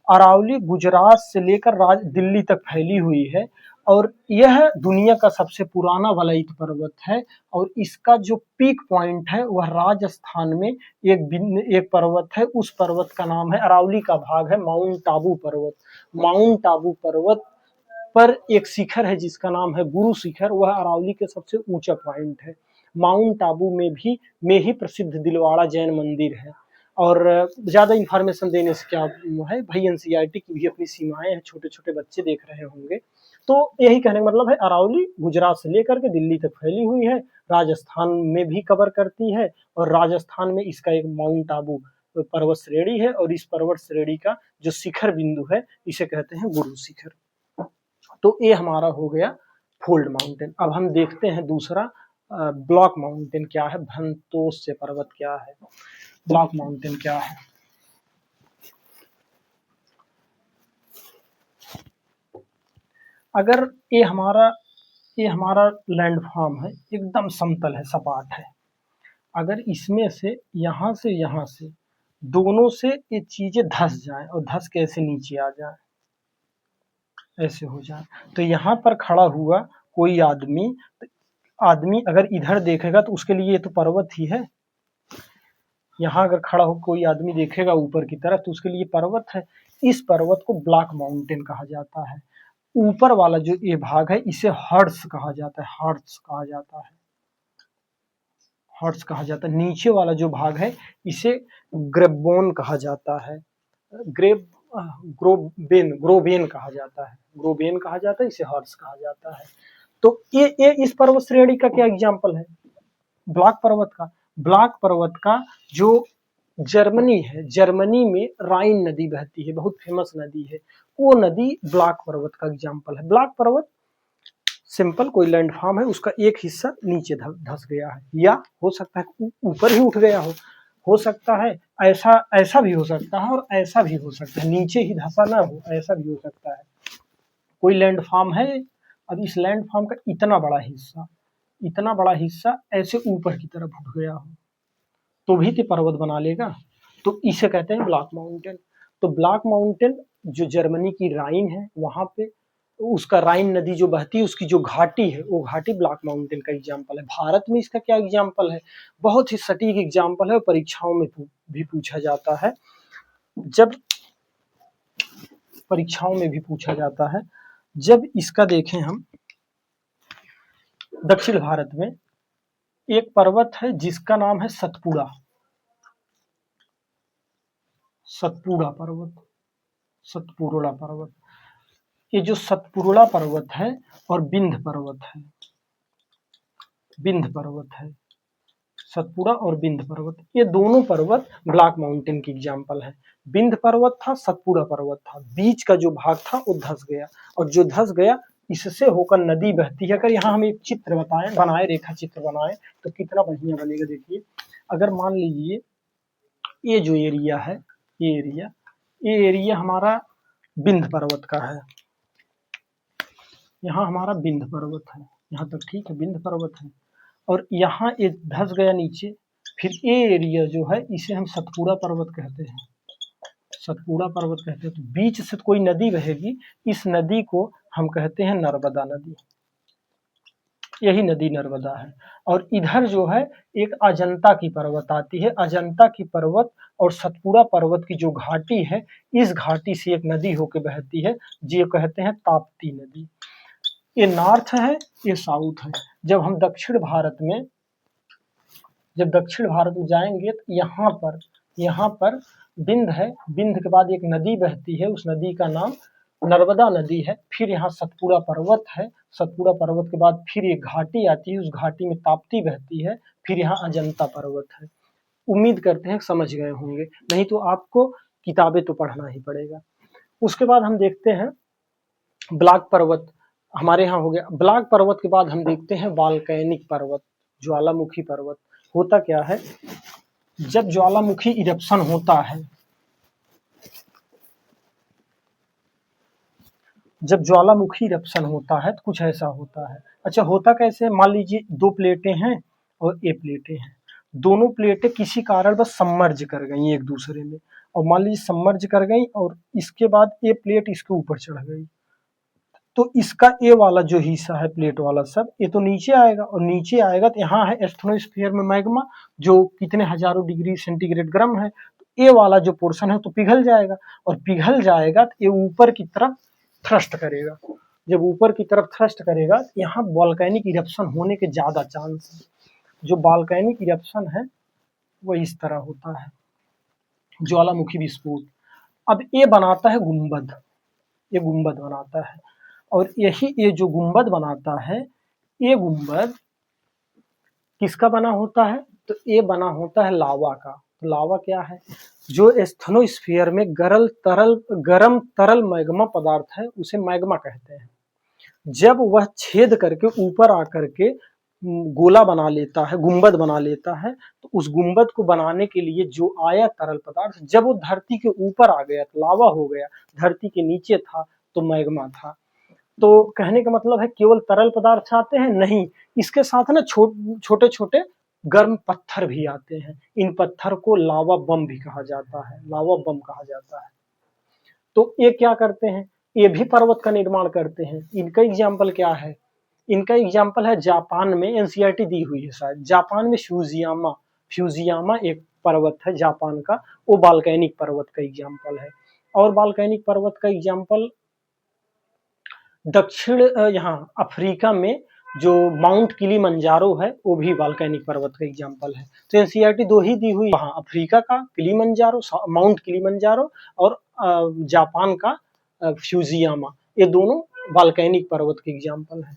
अरावली गुजरात से लेकर दिल्ली तक फैली हुई है और यह दुनिया का सबसे पुराना वलयित पर्वत है। और इसका जो पीक पॉइंट है वह राजस्थान में एक पर्वत है, उस पर्वत का नाम है, अरावली का भाग है माउंट आबू पर्वत। माउंट आबू पर्वत पर एक शिखर है जिसका नाम है गुरु शिखर, वह अरावली के सबसे ऊंचा पॉइंट है। माउंट आबू में ही प्रसिद्ध दिलवाड़ा जैन मंदिर है। और ज्यादा इंफॉर्मेशन देने से क्या है भाई, एनसीईआरटी की भी अपनी सीमाएं हैं, छोटे छोटे बच्चे देख रहे होंगे। तो यही कहने का मतलब है, अरावली गुजरात से लेकर के दिल्ली तक फैली हुई है, राजस्थान में भी कवर करती है और राजस्थान में इसका एक माउंट आबू पर्वत श्रेणी है और इस पर्वत श्रेणी का जो शिखर बिंदु है इसे कहते हैं गुरु शिखर। तो ये हमारा हो गया फोल्ड माउंटेन। अब हम देखते हैं दूसरा ब्लॉक माउंटेन क्या है, भंतोस्य पर्वत क्या है, ब्लॉक माउंटेन क्या है। अगर ये हमारा लैंडफॉर्म है, एकदम समतल है, सपाट है। अगर इसमें से यहाँ से दोनों से ये चीजें धस जाएं और धस के ऐसे नीचे आ जाए, ऐसे हो जाए, तो यहाँ पर खड़ा हुआ कोई आदमी अगर इधर देखेगा तो उसके लिए ये तो पर्वत ही है। यहाँ अगर खड़ा हो कोई आदमी देखेगा ऊपर की तरफ तो उसके लिए पर्वत है। इस पर्वत को ब्लॉक माउंटेन कहा जाता है। ऊपर वाला जो ये भाग है इसे हर्ट्स कहा जाता है, हर्ट्स कहा जाता है, हर्ट्स कहा जाता है। नीचे वाला जो भाग है इसे ग्रेबोन कहा जाता है, ग्रोबेन कहा जाता है, ग्रोबेन कहा जाता है, इसे हर्ट्स कहा जाता है। तो ये इस पर्वत श्रेणी का क्या एग्जाम्पल है, ब्लॉक पर्वत का। ब्लॉक पर्वत का जो जर्मनी है, जर्मनी में राइन नदी बहती है, बहुत फेमस नदी है, वो नदी ब्लॉक पर्वत का एग्जाम्पल है। ब्लॉक पर्वत सिंपल कोई लैंडफॉर्म है, उसका एक हिस्सा नीचे धस गया है, या हो सकता है ऊपर ही उठ गया हो सकता है ऐसा भी हो सकता है और ऐसा भी हो सकता है, नीचे ही धसा ना हो, ऐसा भी हो सकता है। कोई लैंडफॉर्म है, अब इस लैंडफॉर्म का इतना बड़ा हिस्सा ऐसे ऊपर की तरफ उठ गया हो तो भी तो पर्वत बना लेगा, तो इसे कहते हैं ब्लॉक माउंटेन। तो ब्लॉक माउंटेन जो जर्मनी की राइन है वहां पे उसका राइन नदी जो बहती है उसकी जो घाटी है वो घाटी ब्लॉक माउंटेन का एग्जाम्पल है। भारत में इसका क्या एग्जाम्पल है, बहुत ही सटीक एग्जाम्पल है और परीक्षाओं में भी पूछा जाता है। जब परीक्षाओं में भी पूछा जाता है, जब इसका देखें हम, दक्षिण भारत में एक पर्वत है जिसका नाम है सतपुड़ा पर्वत, सतपुड़ा पर्वत। ये जो सतपुड़ा पर्वत है और विंध्य पर्वत है, सतपुड़ा और विंध्य पर्वत, ये दोनों पर्वत ब्लॉक माउंटेन की एग्जाम्पल है। विंध्य पर्वत था, सतपुड़ा पर्वत था, बीच का जो भाग था वो धस गया, और जो धस गया इससे होकर नदी बहती है। अगर यहाँ हम एक चित्र बनाए रेखा चित्र बनाए तो कितना बढ़िया बनेगा। देखिए, अगर मान लीजिए ये जो एरिया है, ये एरिया हमारा विंध्य पर्वत का है, यहाँ हमारा विंध्य पर्वत है, यहाँ तक ठीक है, विंध्य पर्वत है, और यहाँ ये धस गया नीचे। फिर ये एरिया जो है इसे हम सतपुड़ा पर्वत कहते हैं, सतपुड़ा पर्वत कहते हैं। तो बीच से कोई नदी बहेगी, इस नदी को हम कहते हैं नर्मदा नदी, यही नदी नर्मदा है। और इधर जो है एक अजंता की पर्वत आती है, अजंता की पर्वत और सतपुड़ा पर्वत की जो घाटी है, इस घाटी से एक नदी होकर बहती है, जो कहते हैं ताप्ती नदी। ये नॉर्थ है, ये साउथ है। जब हम दक्षिण भारत में जाएंगे तो यहाँ पर विंध्य है, विंध्य के बाद एक नदी बहती है, उस नदी का नाम नर्मदा नदी है। फिर यहाँ सतपुड़ा पर्वत है, सतपुड़ा पर्वत के बाद फिर एक घाटी आती है, उस घाटी में ताप्ती बहती है, फिर यहाँ अजंता पर्वत है। उम्मीद करते हैं समझ गए होंगे, नहीं तो आपको किताबें तो पढ़ना ही पड़ेगा। उसके बाद हम देखते हैं ब्लॉक पर्वत, हमारे यहाँ हो गया। ब्लॉक पर्वत के बाद हम देखते हैं वॉल्केनिक पर्वत, ज्वालामुखी पर्वत। होता क्या है, जब ज्वालामुखी इरप्शन होता है, जब ज्वालामुखी इरप्शन होता है तो कुछ ऐसा होता है। अच्छा, होता कैसे, मान लीजिए दो प्लेटें हैं और ये प्लेटें हैं, दोनों प्लेटें किसी कारण बस सबमर्ज कर गई एक दूसरे में। और मान लीजिए सबमर्ज कर गई और इसके बाद ये प्लेट इसके ऊपर चढ़ गई, तो इसका ये वाला जो हिस्सा है प्लेट वाला सब, ये तो नीचे आएगा, और नीचे आएगा तो यहाँ है एस्थेनोस्फीयर में मैग्मा जो कितने हजारों डिग्री सेंटीग्रेड गर्म है, तो ये वाला जो पोर्शन है तो पिघल जाएगा, और पिघल जाएगा तो ये ऊपर की तरफ थ्रस्ट करेगा। जब ऊपर की तरफ थ्रस्ट करेगा तो यहाँ वोल्केनिक इरप्शन होने के ज्यादा चांस है। जो वोल्केनिक इरप्शन है वो इस तरह होता है, ज्वालामुखी विस्फोट। अब ये बनाता है गुंबद, ये गुंबद बनाता है, और यही ये जो गुंबद बनाता है, ये गुंबद किसका बना होता है, तो ये बना होता है लावा का। तो लावा क्या है, जो एस्थेनोस्फीयर में गरम तरल मैग्मा पदार्थ है उसे मैग्मा कहते हैं। जब वह छेद करके ऊपर आकर के गोला बना लेता है, गुंबद बना लेता है, तो उस गुंबद को बनाने के लिए जो आया तरल पदार्थ, जब वो धरती के ऊपर आ गया तो लावा हो गया, धरती के नीचे था तो मैग्मा था। तो कहने का मतलब है केवल तरल पदार्थ आते हैं नहीं, इसके साथ ना छोटे छोटे गर्म पत्थर भी आते हैं। इन पत्थर को लावा बम भी कहा जाता है, लावा बम कहा जाता है। तो ये क्या करते हैं, ये भी पर्वत का निर्माण करते हैं। इनका एग्जाम्पल क्या है, इनका एग्जाम्पल है जापान में, एनसीईआरटी दी हुई है शायद, जापान में फ्यूजियामा एक पर्वत है जापान का, वो वोल्केनिक पर्वत का एग्जाम्पल है। और वोल्केनिक पर्वत का एग्जाम्पल दक्षिण यहाँ अफ्रीका में जो माउंट किलीमंजारो है वो भी वोल्केनिक पर्वत का एग्जाम्पल है। तो एनसीईआरटी दो ही दी हुई, वहाँ अफ्रीका का किलीमंजारो, माउंट किलीमंजारो, और जापान का फ्यूजियामा, ये दोनों वोल्केनिक पर्वत के एग्जाम्पल है।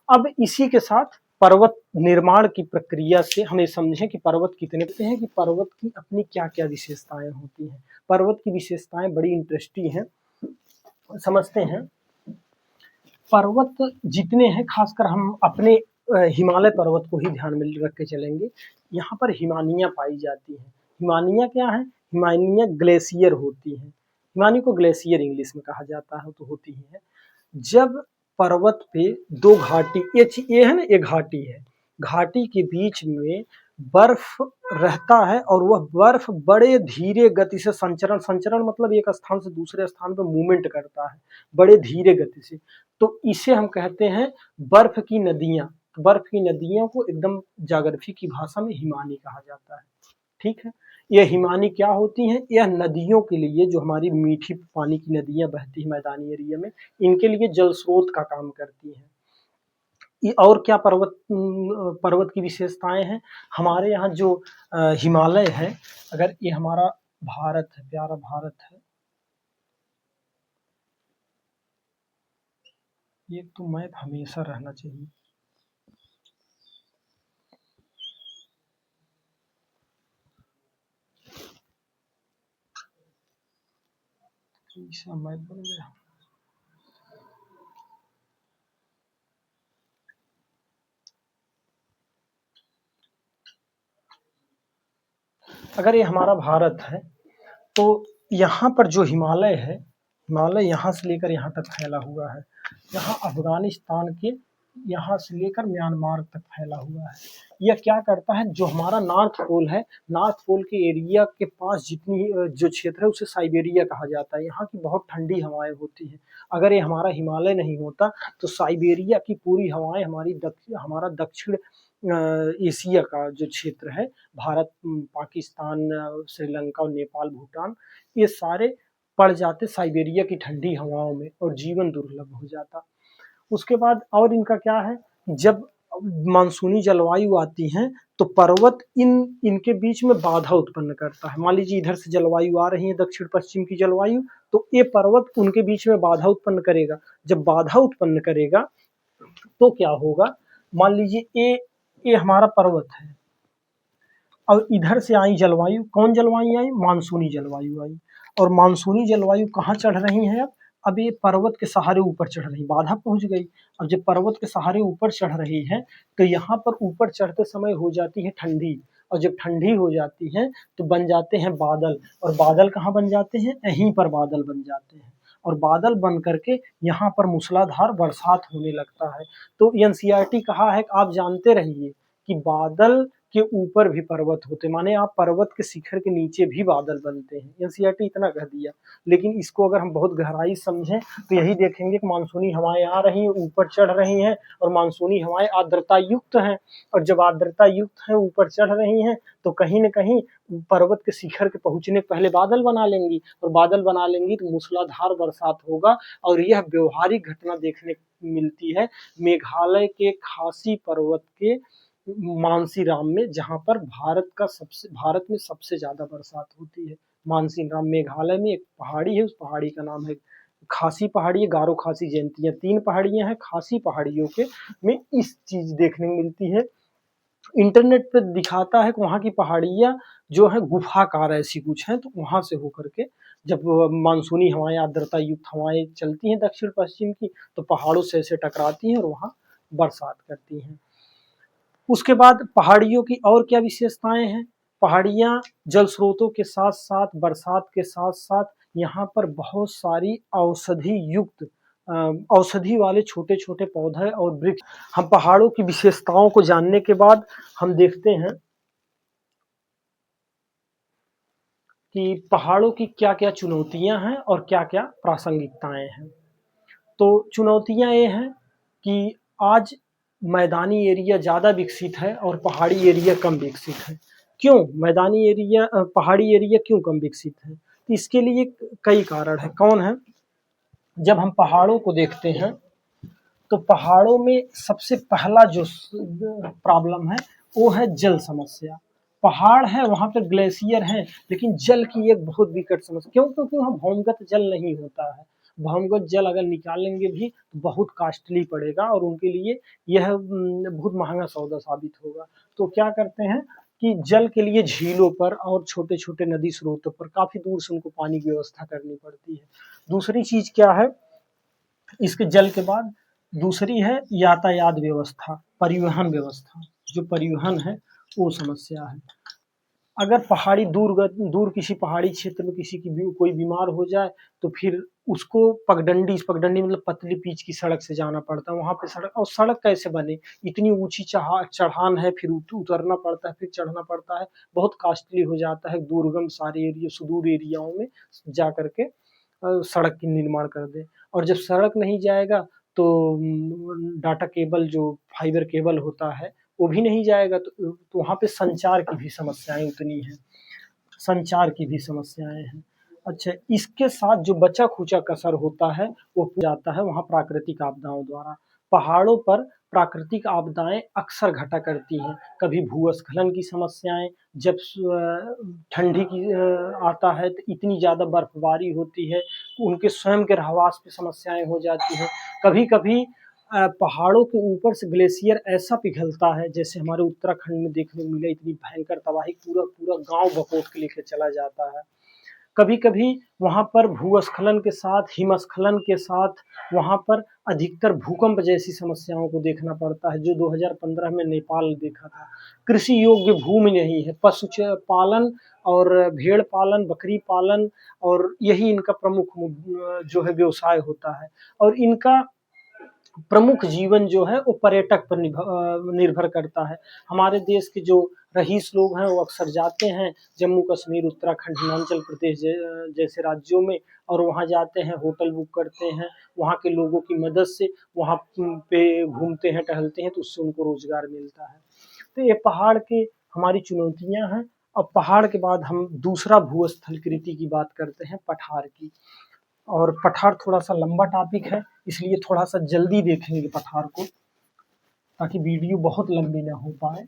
अब इसी के साथ पर्वत निर्माण की प्रक्रिया से हमें समझें कि पर्वत कितने हैं, कि पर्वत की अपनी क्या क्या विशेषताएं होती हैं। पर्वत की विशेषताएं बड़ी इंटरेस्टिंग हैं, समझते हैं। पर्वत जितने हैं, खासकर हम अपने हिमालय पर्वत को ही ध्यान में रख के चलेंगे। यहाँ पर हिमानियाँ पाई जाती हैं। हिमानियाँ क्या है, हिमानियाँ ग्लेशियर होती हैं। हिमानी को ग्लेशियर इंग्लिश में कहा जाता है, तो होती ही है। जब पर्वत पे दो घाटी, ये है ना, एक घाटी है, घाटी के बीच में बर्फ रहता है, और वह बर्फ बड़े धीरे गति से संचरण मतलब एक स्थान से दूसरे स्थान पर मूवमेंट करता है बड़े धीरे गति से, तो इसे हम कहते हैं बर्फ की नदियां। बर्फ की नदियों को एकदम ज्योग्राफी की भाषा में हिमानी कहा जाता है। ठीक है, यह हिमानी क्या होती हैं, यह नदियों के लिए, जो हमारी मीठी पानी की नदियां बहती हैं मैदानी एरिया में, इनके लिए जल स्रोत का काम करती हैं। और क्या पर्वत की विशेषताएं हैं, हमारे यहाँ जो हिमालय है, अगर ये हमारा भारत है, प्यारा भारत है, ये तो मैप हमेशा रहना चाहिए। मैप बन गया। अगर ये हमारा भारत है, तो यहाँ पर जो हिमालय है, हिमालय यहाँ से लेकर यहाँ तक फैला हुआ है। यहाँ अफगानिस्तान के यहाँ से लेकर म्यांमार तक फैला हुआ है। यह क्या करता है, जो हमारा नॉर्थ पोल है, नॉर्थ पोल के एरिया के पास जितनी जो क्षेत्र है उसे साइबेरिया कहा जाता है। यहाँ की बहुत ठंडी हवाएं होती हैं। अगर ये हमारा हिमालय नहीं होता तो साइबेरिया की पूरी हवाएं हमारा दक्षिण एशिया का जो क्षेत्र है, भारत, पाकिस्तान, श्रीलंका और नेपाल, भूटान, ये सारे पड़ जाते साइबेरिया की ठंडी हवाओं में, और जीवन दुर्लभ हो जाता। उसके बाद और इनका क्या है, जब मानसूनी जलवायु आती है तो पर्वत इनके बीच में बाधा उत्पन्न करता है। मान लीजिए इधर से जलवायु आ रही है, दक्षिण पश्चिम की जलवायु, तो ये पर्वत उनके बीच में बाधा उत्पन्न करेगा। जब बाधा उत्पन्न करेगा तो क्या होगा, मान लीजिए ये हमारा पर्वत है, और इधर से आई जलवायु, कौन जलवायु आई, मानसूनी जलवायु आई, और मानसूनी जलवायु कहाँ चढ़ रही है, अब ये पर्वत के सहारे ऊपर चढ़ रही, बाधा पहुंच गई। अब जब पर्वत के सहारे ऊपर चढ़ रही है तो यहाँ पर ऊपर चढ़ते समय हो जाती है ठंडी, और जब ठंडी हो जाती है तो बन जाते हैं बादल, और बादल कहाँ बन जाते हैं, यहीं पर बादल बन जाते हैं, और बादल बन करके यहाँ पर मूसलाधार बरसात होने लगता है। तो एनसीईआरटी कहा है कि आप जानते रहिए कि बादल के ऊपर भी पर्वत होते, माने आप पर्वत के शिखर के नीचे भी बादल बनते हैं। एनसीईआरटी इतना कह दिया, लेकिन इसको अगर हम बहुत गहराई समझें तो यही देखेंगे कि मानसूनी हवाएं आ रही हैं, ऊपर चढ़ रही हैं, और मानसूनी हवाएं आर्द्रता युक्त हैं, और जब आर्द्रता युक्त हैं, ऊपर चढ़ रही हैं, तो कहीं न कहीं पर्वत के शिखर के पहुँचने के पहले बादल बना लेंगी, और बादल बना लेंगी तो मूसलाधार बरसात होगा। और यह व्यवहारिक घटना देखने को मिलती है मेघालय के खासी पर्वत के मानसीराम में, जहाँ पर भारत में सबसे ज़्यादा बरसात होती है। मानसीराम मेघालय में एक पहाड़ी है, उस पहाड़ी का नाम है खासी पहाड़ी है, गारो खासी जयंतियाँ 3 पहाड़ियाँ हैं, खासी पहाड़ियों के में इस चीज़ देखने को मिलती है। इंटरनेट पे दिखाता है कि वहाँ की पहाड़ियाँ जो है गुफाकार ऐसी कुछ हैं, तो वहाँ से होकर के जब मानसूनी हवाएं, आर्द्रता युक्त हवाएं चलती हैं दक्षिण पश्चिम की, तो पहाड़ों से ऐसे टकराती हैं और वहाँ बरसात करती हैं। उसके बाद पहाड़ियों की और क्या विशेषताएं हैं? पहाड़ियाँ जल स्रोतों के साथ साथ, बरसात के साथ साथ यहाँ पर बहुत सारी औषधि वाले छोटे छोटे पौधे और वृक्ष। हम पहाड़ों की विशेषताओं को जानने के बाद हम देखते हैं कि पहाड़ों की क्या क्या चुनौतियां हैं और क्या क्या प्रासंगिकताएं हैं। तो चुनौतियां ये हैं कि आज मैदानी एरिया ज़्यादा विकसित है और पहाड़ी एरिया कम विकसित है। क्यों पहाड़ी एरिया क्यों कम विकसित है? तो इसके लिए कई कारण हैं। कौन है? जब हम पहाड़ों को देखते हैं तो पहाड़ों में सबसे पहला जो प्रॉब्लम है वो है जल समस्या। पहाड़ है, वहाँ पे ग्लेशियर है, लेकिन जल की एक बहुत विकट समस्या। क्यों? क्योंकि वहाँ भौमगत जल नहीं होता है। भौमगत जल अगर निकालेंगे भी तो बहुत कॉस्टली पड़ेगा और उनके लिए यह बहुत महंगा सौदा साबित होगा। तो क्या करते हैं कि जल के लिए झीलों पर और छोटे छोटे नदी स्रोतों पर काफ़ी दूर से उनको पानी की व्यवस्था करनी पड़ती है। दूसरी चीज़ क्या है इसके जल के बाद? दूसरी है यातायात व्यवस्था, परिवहन व्यवस्था। जो परिवहन है वो समस्या है। अगर दूर किसी पहाड़ी क्षेत्र में किसी की भी कोई बीमार हो जाए तो फिर उसको पगडंडी मतलब पतली पीच की सड़क से जाना पड़ता है। वहाँ पे सड़क कैसे बने? इतनी ऊंची चढ़ान है, फिर उतरना पड़ता है, फिर चढ़ना पड़ता है, बहुत कॉस्टली हो जाता है। दुर्गम सारे एरिया, सुदूर एरियाओं में जा करके सड़क की निर्माण कर दे। और जब सड़क नहीं जाएगा तो डाटा केबल, जो फाइबर केबल होता है, वो भी नहीं जाएगा। तो वहाँ पे संचार की भी समस्याएं उतनी हैं, संचार की भी समस्याएं हैं। अच्छा, इसके साथ जो बचा खुचा कसर होता है वो जाता है वहाँ प्राकृतिक आपदाओं द्वारा। पहाड़ों पर प्राकृतिक आपदाएं अक्सर घटा करती हैं। कभी भूस्खलन की समस्याएं, जब ठंडी की आता है तो इतनी ज़्यादा बर्फबारी होती है, उनके स्वयं के रहवास पे समस्याएं हो जाती हैं। कभी कभी पहाड़ों के ऊपर से ग्लेशियर ऐसा पिघलता है, जैसे हमारे उत्तराखंड में देखने को मिला, इतनी भयंकर तबाही, पूरा पूरा गांव बकोट के लेके चला जाता है। कभी कभी वहाँ पर भूस्खलन के साथ, हिमस्खलन के साथ वहाँ पर अधिकतर भूकंप जैसी समस्याओं को देखना पड़ता है, जो 2015 में नेपाल देखा था। कृषि योग्य भूमि नहीं है। पशु पालन और भेड़ पालन, बकरी पालन, और यही इनका प्रमुख जो है व्यवसाय होता है। और इनका प्रमुख जीवन जो है वो पर्यटक पर निर्भर करता है। हमारे देश के जो रईस लोग हैं वो अक्सर जाते हैं जम्मू कश्मीर, उत्तराखंड, हिमाचल प्रदेश जैसे राज्यों में, और वहाँ जाते हैं, होटल बुक करते हैं, वहाँ के लोगों की मदद से वहाँ पे घूमते हैं, टहलते हैं, तो उससे उनको रोजगार मिलता है। तो ये पहाड़ की हमारी चुनौतियाँ हैं। अब पहाड़ के बाद हम दूसरा भूस्थलकृति की बात करते हैं, पठार की। और पठार थोड़ा सा लंबा टॉपिक है, इसलिए थोड़ा सा जल्दी देखेंगे पठार को, ताकि वीडियो बहुत लंबी ना हो पाए।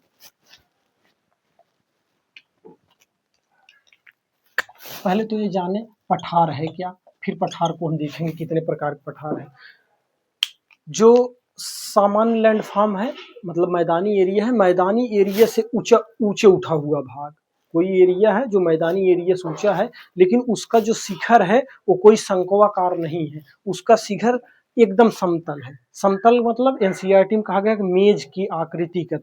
पहले तो ये जाने पठार है क्या, फिर पठार को हम देखेंगे कितने प्रकार के पठार हैं। जो सामान्य लैंडफॉर्म है, मतलब मैदानी एरिया है, मैदानी एरिया से ऊंचे उठा हुआ भाग। कोई एरिया है जो मैदानी एरिया से ऊंचा है, लेकिन उसका जो शिखर है वो कोई शंक्वाकार नहीं है, उसका शिखर एकदम समतल है। समतल मतलब एनसीईआरटी में कहा गया कि मेज की आकृति की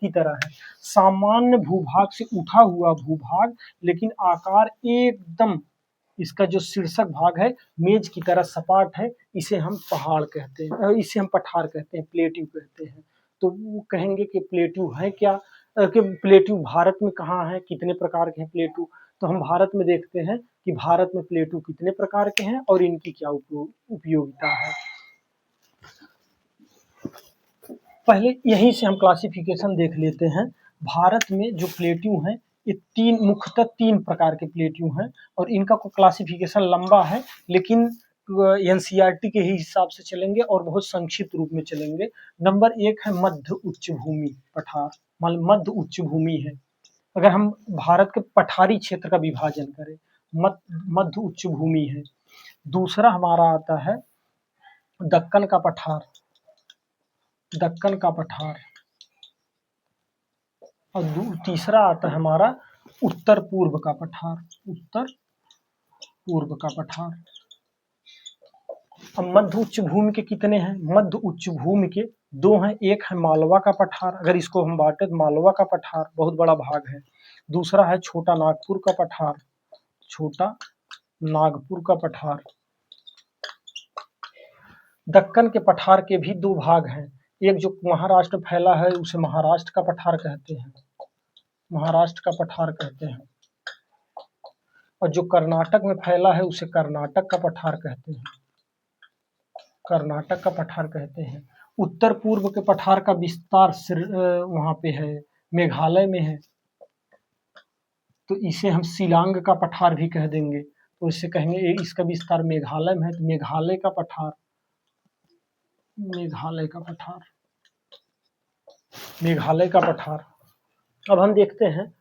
तरह है। सामान्य भूभाग से उठा हुआ भूभाग, लेकिन आकार एकदम, इसका जो शीर्षक भाग है मेज की तरह सपाट है। इसे हम पहाड़ कहते हैं, इसे हम पठार कहते हैं, प्लेट्यू कहते हैं। तो वो कहेंगे कि प्लेट्यू है क्या? कि प्लेट्यू भारत में कहाँ है, कितने प्रकार के हैं प्लेट्यू। तो हम भारत में देखते हैं कि भारत में प्लेट्यू कितने प्रकार के हैं और इनकी क्या उपयोगिता है। पहले यहीं से हम क्लासिफिकेशन देख लेते हैं। भारत में जो प्लेट्यू हैं ये मुख्यतः तीन प्रकार के प्लेट्यू हैं और इनका क्लासिफिकेशन लंबा है, लेकिन एनसीईआरटी के ही हिसाब से चलेंगे और बहुत संक्षिप्त रूप में चलेंगे। नंबर 1 है मध्य उच्च भूमि पठार, मध्य उच्च भूमि है। अगर हम भारत के पठारी क्षेत्र का विभाजन करें, मध्य उच्च भूमि है। दूसरा हमारा आता है दक्कन का पठार, दक्कन का पठार। और तीसरा आता है हमारा उत्तर पूर्व का पठार, उत्तर पूर्व का पठार। अब मध्य उच्च भूमि के कितने हैं? मध्य उच्च भूमि के 2 हैं। एक है मालवा का पठार, अगर इसको हम बांटे तो मालवा का पठार बहुत बड़ा भाग है। दूसरा है छोटा नागपुर का पठार, छोटा नागपुर का पठार। दक्कन के पठार के भी 2 भाग हैं। एक जो महाराष्ट्र फैला है उसे महाराष्ट्र का पठार कहते हैं, महाराष्ट्र का पठार कहते हैं। और जो कर्नाटक में फैला है उसे कर्नाटक का पठार कहते हैं, कर्नाटक का पठार कहते हैं। उत्तर पूर्व के पठार का विस्तार वहाँ पे है, मेघालय में है, तो इसे हम शिलांग का पठार भी कह देंगे। तो इससे कहेंगे इसका विस्तार मेघालय में है, तो मेघालय का पठार, मेघालय का पठार, मेघालय का पठार। अब हम देखते हैं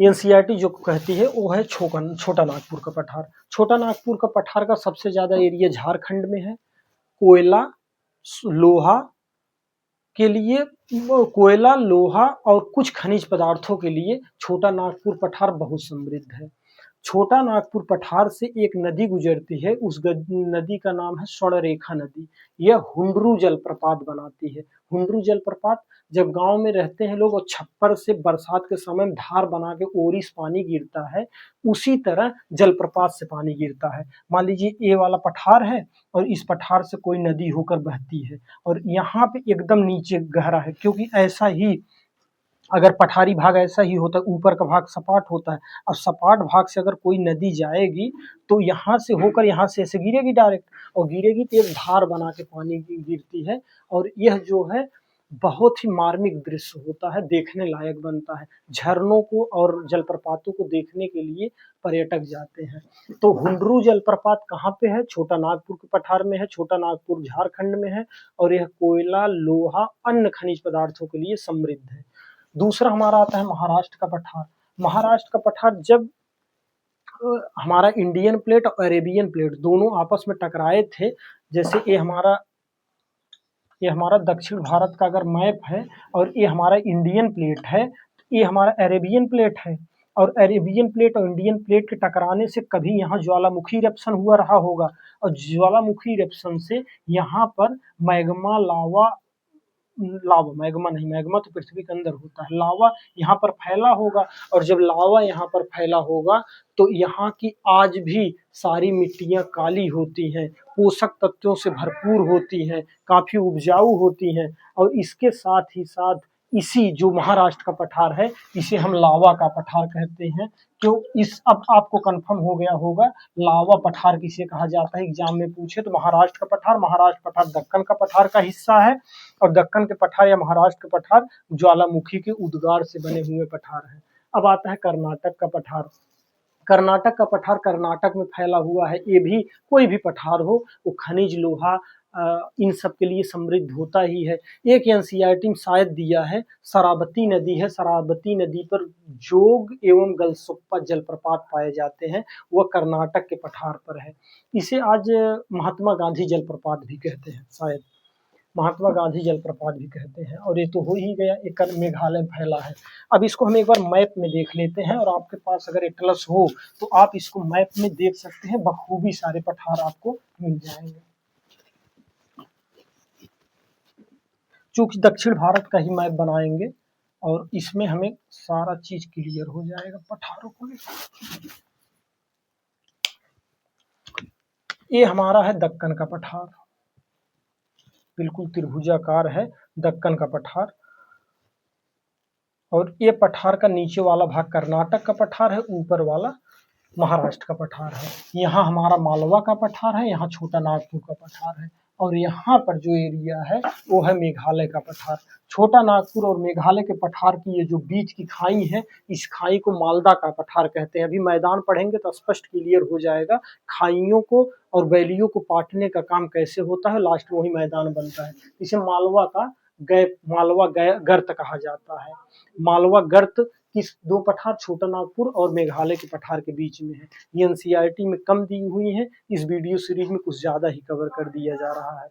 एनसीईआरटी जो कहती है वो है छोटा नागपुर का पठार। छोटा नागपुर का पठार का सबसे ज्यादा एरिया झारखंड में है। कोयला, लोहा के लिए, कोयला, लोहा और कुछ खनिज पदार्थों के लिए छोटा नागपुर पठार बहुत समृद्ध है। छोटा नागपुर पठार से एक नदी गुजरती है, उस नदी का नाम है स्वर्णरेखा नदी। यह हुंडरू जलप्रपात बनाती है। हुंडरू जलप्रपात, जब गांव में रहते हैं लोग और छप्पर से बरसात के समय धार बना के ओरिस पानी गिरता है, उसी तरह जलप्रपात से पानी गिरता है। मान लीजिए ये वाला पठार है और इस पठार से कोई नदी होकर बहती है और यहाँ पे एकदम नीचे गहरा है, क्योंकि ऐसा ही अगर पठारी भाग ऐसा ही होता है, ऊपर का भाग सपाट होता है और सपाट भाग से अगर कोई नदी जाएगी तो यहाँ से होकर यहाँ से ऐसे गिरेगी डायरेक्ट, और गिरेगी तो एक धार बना के पानी गिरती है। और यह जो है बहुत ही मार्मिक दृश्य होता है, देखने लायक बनता है। झरनों को और जलप्रपातों को देखने के लिए पर्यटक जाते हैं। तो हुंडरू जलप्रपात कहाँ पे है? छोटा नागपुर के पठार में है। छोटा नागपुर झारखंड में है और यह कोयला, लोहा, अन्य खनिज पदार्थों के लिए समृद्ध है। दूसरा हमारा आता है महाराष्ट्र का पठार। महाराष्ट्र का पठार जब हमारा इंडियन प्लेट और अरेबियन प्लेट दोनों आपस में टकराए थे, जैसे ये हमारा दक्षिण भारत का अगर मैप है और ये हमारा इंडियन प्लेट है, ये हमारा अरेबियन प्लेट है, और अरेबियन प्लेट और इंडियन प्लेट के टकराने से कभी यहाँ ज्वालामुखी इरप्शन हुआ रहा होगा और ज्वालामुखी इरप्शन से यहाँ पर मैग्मा, मैग्मा नहीं, मैग्मा तो पृथ्वी के अंदर होता है, लावा यहाँ पर फैला होगा। और जब लावा यहाँ पर फैला होगा तो यहाँ की आज भी सारी मिट्टियाँ काली होती हैं, पोषक तत्वों से भरपूर होती हैं, काफी उपजाऊ होती हैं। और इसके साथ ही साथ इसी जो महाराष्ट्र का पठार है इसे हम लावा का पठार कहते हैं। क्यों? अब आपको कंफर्म हो गया होगा लावा पठार किसे कहा जाता है, एग्जाम में पूछे तो महाराष्ट्र का पठार। महाराष्ट्र पठार दक्कन का पठार का हिस्सा है और दक्कन के पठार या महाराष्ट्र के पठार ज्वालामुखी के उद्गार से बने हुए पठार हैं। अब आता है कर्नाटक का पठार। कर्नाटक का पठार कर्नाटक में फैला हुआ है। ये भी कोई भी पठार हो वो खनिज, लोहा, इन सब के लिए समृद्ध होता ही है। एक एनसीईआरटी में शायद दिया है शरावती नदी है, शरावती नदी पर जोग एवं गलसोप्पा जलप्रपात पाए जाते हैं, वह कर्नाटक के पठार पर है। इसे आज महात्मा गांधी जलप्रपात भी कहते हैं, शायद महात्मा गांधी जलप्रपात भी कहते हैं। और ये तो हो ही गया, एक मेघालय में फैला है। अब इसको हम एक बार मैप में देख लेते हैं, और आपके पास अगर एटलस हो तो आप इसको मैप में देख सकते हैं, बखूबी सारे पठार आपको मिल जाएंगे। चूंकि दक्षिण भारत का ही मैप बनाएंगे और इसमें हमें सारा चीज क्लियर हो जाएगा पठारों को लेकर। ये हमारा है दक्कन का पठार, बिल्कुल त्रिभुजाकार है दक्कन का पठार। और ये पठार का नीचे वाला भाग कर्नाटक का पठार है, ऊपर वाला महाराष्ट्र का पठार है। यहाँ हमारा मालवा का पठार है, यहाँ छोटा नागपुर का पठार है, और यहाँ पर जो एरिया है वो है मेघालय का पठार। छोटा नागपुर और मेघालय के पठार की ये जो बीच की खाई है, इस खाई को मालदा का पठार कहते हैं। अभी मैदान पढ़ेंगे तो स्पष्ट क्लियर हो जाएगा खाइयों को और वैलियों को पाटने का काम कैसे होता है, लास्ट में वही मैदान बनता है। इसे मालवा गर्त कहा जाता है। मालवा गर्त किस दो पठार, छोटा नागपुर और मेघालय के पठार के बीच में है। ये एनसीईआरटी में कम दी हुई है, इस वीडियो सीरीज में कुछ ज्यादा ही कवर कर दिया जा रहा है।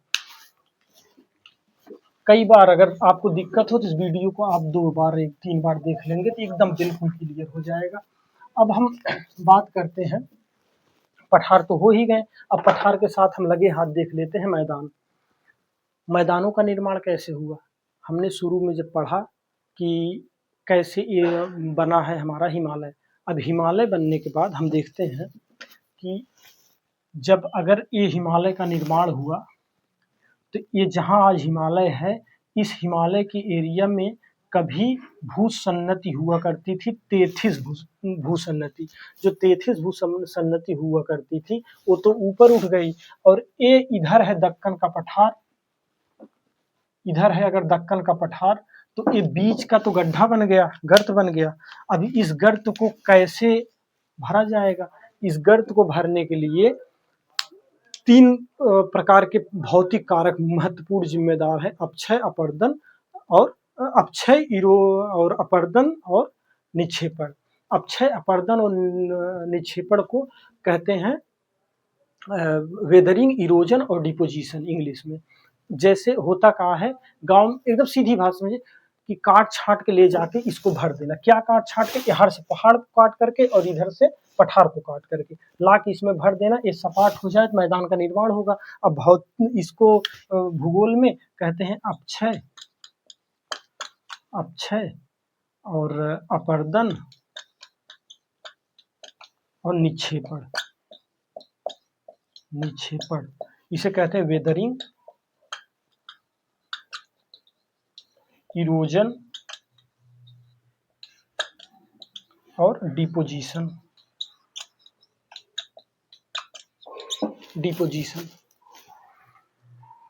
कई बार अगर आपको दिक्कत हो तो इस वीडियो को आप 2 बार 3 बार देख लेंगे तो एकदम बिल्कुल क्लियर हो जाएगा। अब हम बात करते हैं, पठार तो हो ही गए, अब पठार के साथ हम लगे हाथ देख लेते हैं मैदान। मैदानों का निर्माण कैसे हुआ। हमने शुरू में जब पढ़ा कि कैसे ये बना है हमारा हिमालय। अब हिमालय बनने के बाद हम देखते हैं कि जब अगर ये हिमालय का निर्माण हुआ तो ये जहाँ आज हिमालय है, इस हिमालय के एरिया में कभी भूसन्नति हुआ करती थी, तेथिस भूसन्नति। जो तेथिस भूसन्नति हुआ करती थी वो तो ऊपर उठ गई, और ये इधर है दक्कन का पठार, इधर है अगर दक्कन का पठार, तो ये बीच का तो गड्ढा बन गया, गर्त बन गया। अभी इस गर्त को कैसे भरा जाएगा। इस गर्त को भरने के लिए 3 प्रकार के भौतिक कारक महत्वपूर्ण जिम्मेदार है, अपक्षय, अपरदन और अपरदन और निक्षेपण। अपक्षय, अपरदन और निक्षेपण को कहते हैं वेदरिंग, इरोजन और डिपोजिशन इंग्लिश में। जैसे होता क्या है, गांव एकदम सीधी भाषा में कि काट छांट के ले जाके इसको भर देना। क्या काट छांट के, इधर से पहाड़ को काट करके और इधर से पठार को काट करके ला के इसमें भर देना। ये सपाट हो जाए तो मैदान का निर्माण होगा। अब इसको भूगोल में कहते हैं अपक्षय और अपरदन और निक्षेपण। इसे कहते हैं वेदरिंग, इरोजन और डिपोजिशन।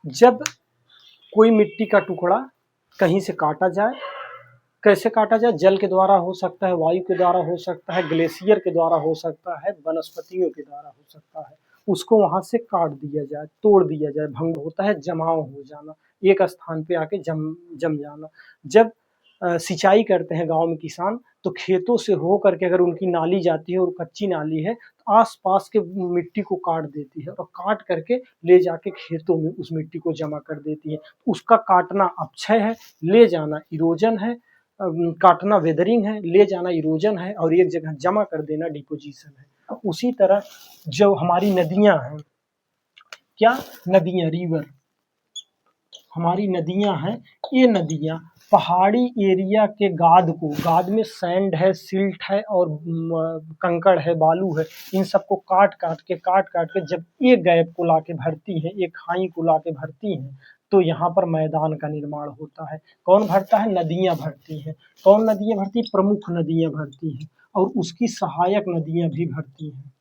जब कोई मिट्टी का टुकड़ा कहीं से काटा जाए, कैसे काटा जाए, जल के द्वारा हो सकता है, वायु के द्वारा हो सकता है, ग्लेशियर के द्वारा हो सकता है, वनस्पतियों के द्वारा हो सकता है, उसको वहां से काट दिया जाए, तोड़ दिया जाए। भंग होता है जमाव हो जाना, एक स्थान पे आके जम जाना। जब सिंचाई करते हैं गांव में किसान, तो खेतों से हो करके अगर उनकी नाली जाती है और कच्ची नाली है तो आसपास के मिट्टी को काट देती है और काट करके ले जाके खेतों में उस मिट्टी को जमा कर देती है। उसका काटना अपक्षय है, ले जाना इरोजन है, काटना वेदरिंग है, ले जाना इरोजन है, और एक जगह जमा कर देना डिपोजिशन है। उसी तरह जो हमारी नदियां हैं, क्या नदियां, रिवर, हमारी नदियां हैं, ये नदियां पहाड़ी एरिया के गाद में सैंड है, सिल्ट है और कंकड़ है, बालू है, इन सबको काट के जब एक गैप को लाके भरती है, एक खाई को लाके भरती है, तो यहाँ पर मैदान का निर्माण होता है। कौन भरता है, नदियां भरती हैं। कौन नदियां भरती है, प्रमुख नदियां भरती हैं, और उसकी सहायक नदियां भी भरती हैं।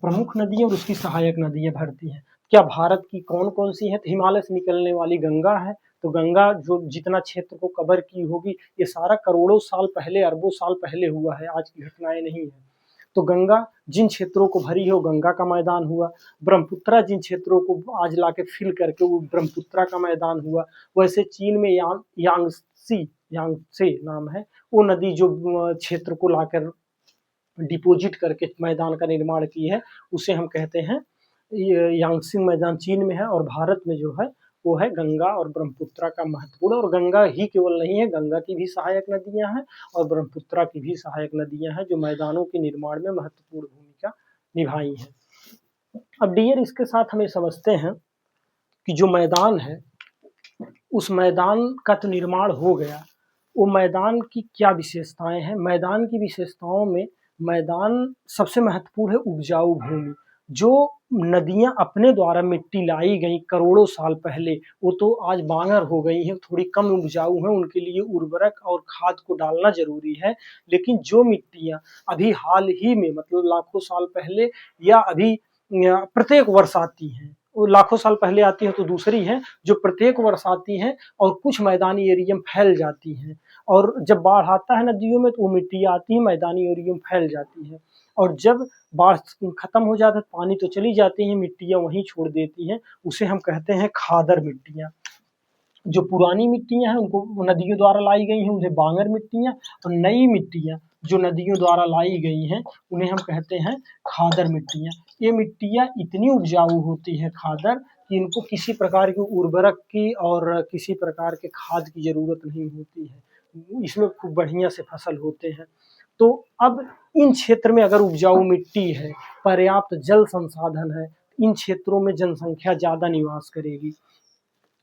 प्रमुख नदियां और उसकी सहायक नदियां भरती हैं। क्या भारत की कौन कौन सी है, तो हिमालय से निकलने वाली गंगा है, तो गंगा जो जितना क्षेत्र को कवर की होगी, ये सारा करोड़ों साल पहले, अरबों साल पहले हुआ है, आज की घटनाएं नहीं है। तो गंगा जिन क्षेत्रों को भरी है वो गंगा का मैदान हुआ। ब्रह्मपुत्रा जिन क्षेत्रों को आज लाके फिल करके वो ब्रह्मपुत्रा का मैदान हुआ। वैसे चीन में यांगसे नाम है, वो नदी जो क्षेत्र को लाकर डिपोजिट करके मैदान का निर्माण की है, उसे हम कहते हैं यांगसिंग मैदान चीन में है। और भारत में जो है वो है गंगा और ब्रह्मपुत्रा का महत्वपूर्ण, और गंगा ही केवल नहीं है, गंगा की भी सहायक नदियां हैं और ब्रह्मपुत्रा की भी सहायक नदियां हैं, जो मैदानों के निर्माण में महत्वपूर्ण भूमिका निभाई है। अब डियर, इसके साथ हमें समझते हैं कि जो मैदान है, उस मैदान का तो निर्माण हो गया, वो मैदान की क्या विशेषताएं हैं। मैदान की विशेषताओं में मैदान सबसे महत्वपूर्ण है उपजाऊ भूमि। जो नदियाँ अपने द्वारा मिट्टी लाई गई करोड़ों साल पहले, वो तो आज बांगर हो गई हैं, थोड़ी कम उपजाऊ हैं, उनके लिए उर्वरक और खाद को डालना ज़रूरी है। लेकिन जो मिट्टियाँ अभी हाल ही में मतलब लाखों साल पहले या अभी प्रत्येक वर्ष आती हैं, वो लाखों साल पहले आती हैं तो दूसरी हैं, जो प्रत्येक वर्ष आती हैं और कुछ मैदानी एरिया में फैल जाती हैं, और जब बाढ़ आता है नदियों में तो वो मिट्टी आती है मैदानी एरिया में फैल जाती है, और जब बाढ़ खत्म हो जाता है पानी तो चली जाती है, मिट्टियाँ वहीं छोड़ देती हैं, उसे हम कहते हैं खादर मिट्टियाँ। जो पुरानी मिट्टियाँ हैं उनको नदियों द्वारा लाई गई हैं उन्हें बांगर मिट्टियाँ, और नई मिट्टियाँ जो नदियों द्वारा लाई गई हैं उन्हें हम कहते हैं खादर मिट्टियाँ। ये मिट्टियाँ इतनी उपजाऊ होती हैं खादर कि इनको किसी प्रकार की उर्वरक की और किसी प्रकार के खाद की ज़रूरत नहीं होती है, इसमें खूब बढ़िया से फसल होते हैं। तो अब इन क्षेत्र में अगर उपजाऊ मिट्टी है, पर्याप्त जल संसाधन है, इन क्षेत्रों में जनसंख्या ज़्यादा निवास करेगी।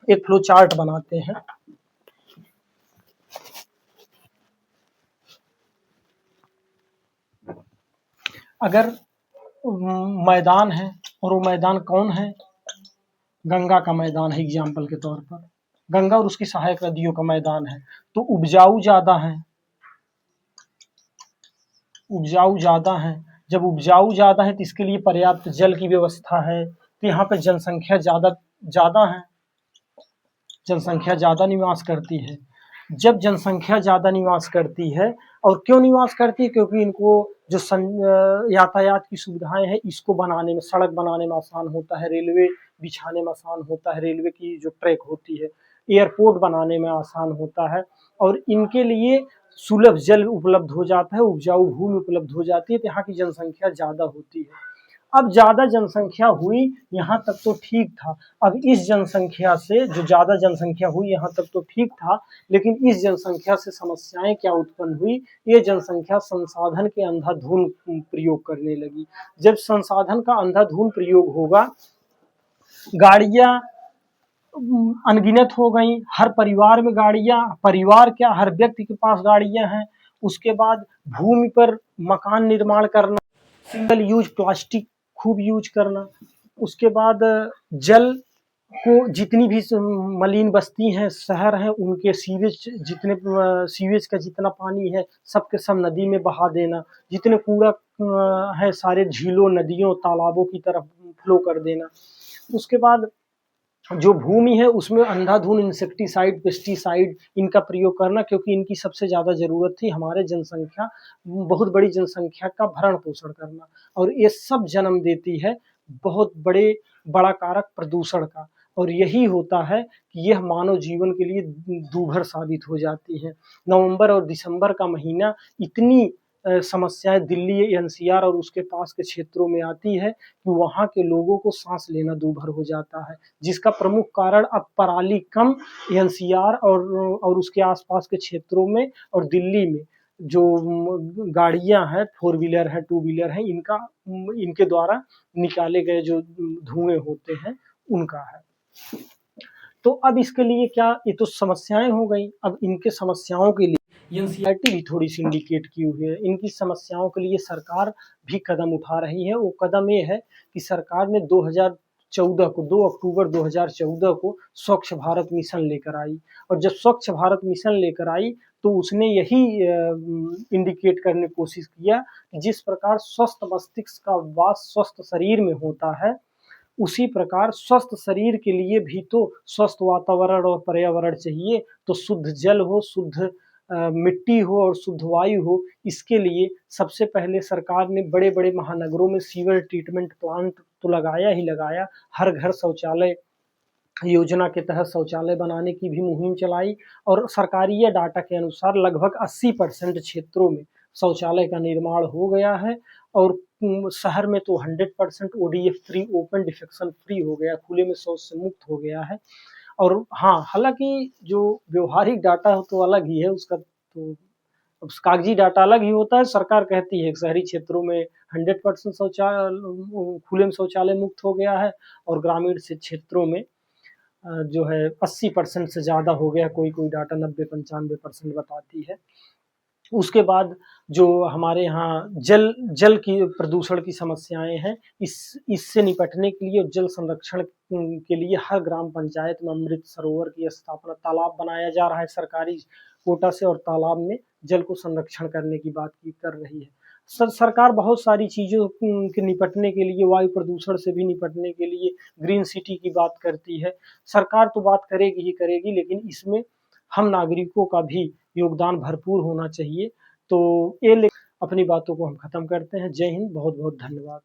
एक फ्लो चार्ट बनाते हैं। अगर मैदान है और वो मैदान कौन है, गंगा का मैदान है एग्जाम्पल के तौर पर, गंगा और उसकी सहायक नदियों का मैदान है, तो उपजाऊ ज़्यादा है, उपजाऊ ज़्यादा है। जब उपजाऊ ज़्यादा है तो इसके लिए पर्याप्त जल की व्यवस्था है, तो यहाँ पे जनसंख्या ज़्यादा ज़्यादा है, जनसंख्या ज़्यादा निवास करती है। जब जनसंख्या ज़्यादा निवास करती है, और क्यों निवास करती है, क्योंकि इनको जो यातायात की सुविधाएं हैं इसको बनाने में, सड़क बनाने में आसान होता है, रेलवे बिछाने में आसान होता है, रेलवे की जो ट्रैक होती है, एयरपोर्ट बनाने में आसान होता है, और इनके लिए सुलभ जल उपलब्ध हो जाता है, उपजाऊ भूमि उपलब्ध हो जाती है, तो यहाँ की जनसंख्या ज़्यादा होती है। अब ज़्यादा जनसंख्या हुई यहाँ तक तो ठीक था, अब इस जनसंख्या से जो ज़्यादा जनसंख्या हुई यहाँ तक तो ठीक था, लेकिन इस जनसंख्या से समस्याएं क्या उत्पन्न हुई, ये जनसंख्या संसाधन के अंधाधुंध प्रयोग करने लगी। जब संसाधन का अंधाधुंध प्रयोग होगा, गाड़ियाँ अनगिनत हो गई, हर परिवार में गाड़ियाँ, परिवार क्या हर व्यक्ति के पास गाड़ियाँ हैं। उसके बाद भूमि पर मकान निर्माण करना, सिंगल यूज प्लास्टिक खूब यूज करना, उसके बाद जल को जितनी भी मलिन बस्ती हैं, शहर हैं, उनके सीवेज जितने सीवेज का जितना पानी है सब के सब नदी में बहा देना, जितने कूड़ा है सारे झीलों, नदियों, तालाबों की तरफ फ्लो कर देना। उसके बाद जो भूमि है उसमें अंधाधुंध इंसेक्टिसाइड, पेस्टिसाइड इनका प्रयोग करना, क्योंकि इनकी सबसे ज़्यादा ज़रूरत थी हमारे जनसंख्या, बहुत बड़ी जनसंख्या का भरण पोषण करना, और ये सब जन्म देती है बहुत बड़ा कारक प्रदूषण का, और यही होता है कि यह मानव जीवन के लिए दूभर साबित हो जाती है। नवंबर और दिसंबर का महीना इतनी समस्याएं दिल्ली, एनसीआर और उसके पास के क्षेत्रों में आती है कि वहाँ के लोगों को सांस लेना दूभर हो जाता है, जिसका प्रमुख कारण अब पराली कम एनसीआर और उसके आसपास के क्षेत्रों में और दिल्ली में जो गाड़ियां हैं, फोर व्हीलर है, टू व्हीलर है, इनके द्वारा निकाले गए जो धुएं होते हैं उनका है। तो अब इसके लिए क्या, ये तो समस्याएं हो गई, अब इनके समस्याओं के लिए एनसीईआरटी भी थोड़ी सी इंडिकेट की हुई है, इनकी समस्याओं के लिए सरकार भी कदम उठा रही है। वो कदम ये है कि सरकार ने 2014 को 2 अक्टूबर 2014 को स्वच्छ भारत मिशन लेकर आई, और जब स्वच्छ भारत मिशन लेकर आई तो उसने यही इंडिकेट करने की कोशिश किया कि जिस प्रकार स्वस्थ मस्तिष्क का वास स्वस्थ शरीर में होता है, उसी प्रकार स्वस्थ शरीर के लिए भी तो स्वस्थ वातावरण और पर्यावरण चाहिए। तो शुद्ध जल हो, शुद्ध मिट्टी हो और शुद्ध वायु हो, इसके लिए सबसे पहले सरकार ने बड़े-बड़े महानगरों में सीवर ट्रीटमेंट प्लांट तो लगाया ही लगाया, हर घर शौचालय योजना के तहत शौचालय बनाने की भी मुहिम चलाई, और सरकारी डाटा के अनुसार लगभग 80% क्षेत्रों में शौचालय का निर्माण हो गया है, और शहर में तो 100% ODF free, open defection free हो गया, खुले में शौच से मुक्त हो गया है। और हाँ, हालांकि जो व्यवहारिक डाटा हो तो अलग ही है, उसका तो कागजी डाटा अलग ही होता है। सरकार कहती है कि शहरी क्षेत्रों में 100% शौचालय खुले में शौचालय मुक्त हो गया है, और ग्रामीण से क्षेत्रों में जो है 80% से ज़्यादा हो गया, कोई कोई डाटा 90-95% बताती है। उसके बाद जो हमारे यहाँ जल की प्रदूषण की समस्याएं हैं, इससे निपटने के लिए, जल संरक्षण के लिए हर ग्राम पंचायत में अमृत सरोवर की स्थापना, तालाब बनाया जा रहा है सरकारी कोटा से, और तालाब में जल को संरक्षण करने की बात की कर रही है। सरकार बहुत सारी चीज़ों के निपटने के लिए, वायु प्रदूषण से भी निपटने के लिए ग्रीन सिटी की बात करती है। सरकार तो बात करेगी ही करेगी, लेकिन इसमें हम नागरिकों का भी योगदान भरपूर होना चाहिए। तो ये ले अपनी बातों को हम खत्म करते हैं। जय हिंद, बहुत बहुत धन्यवाद।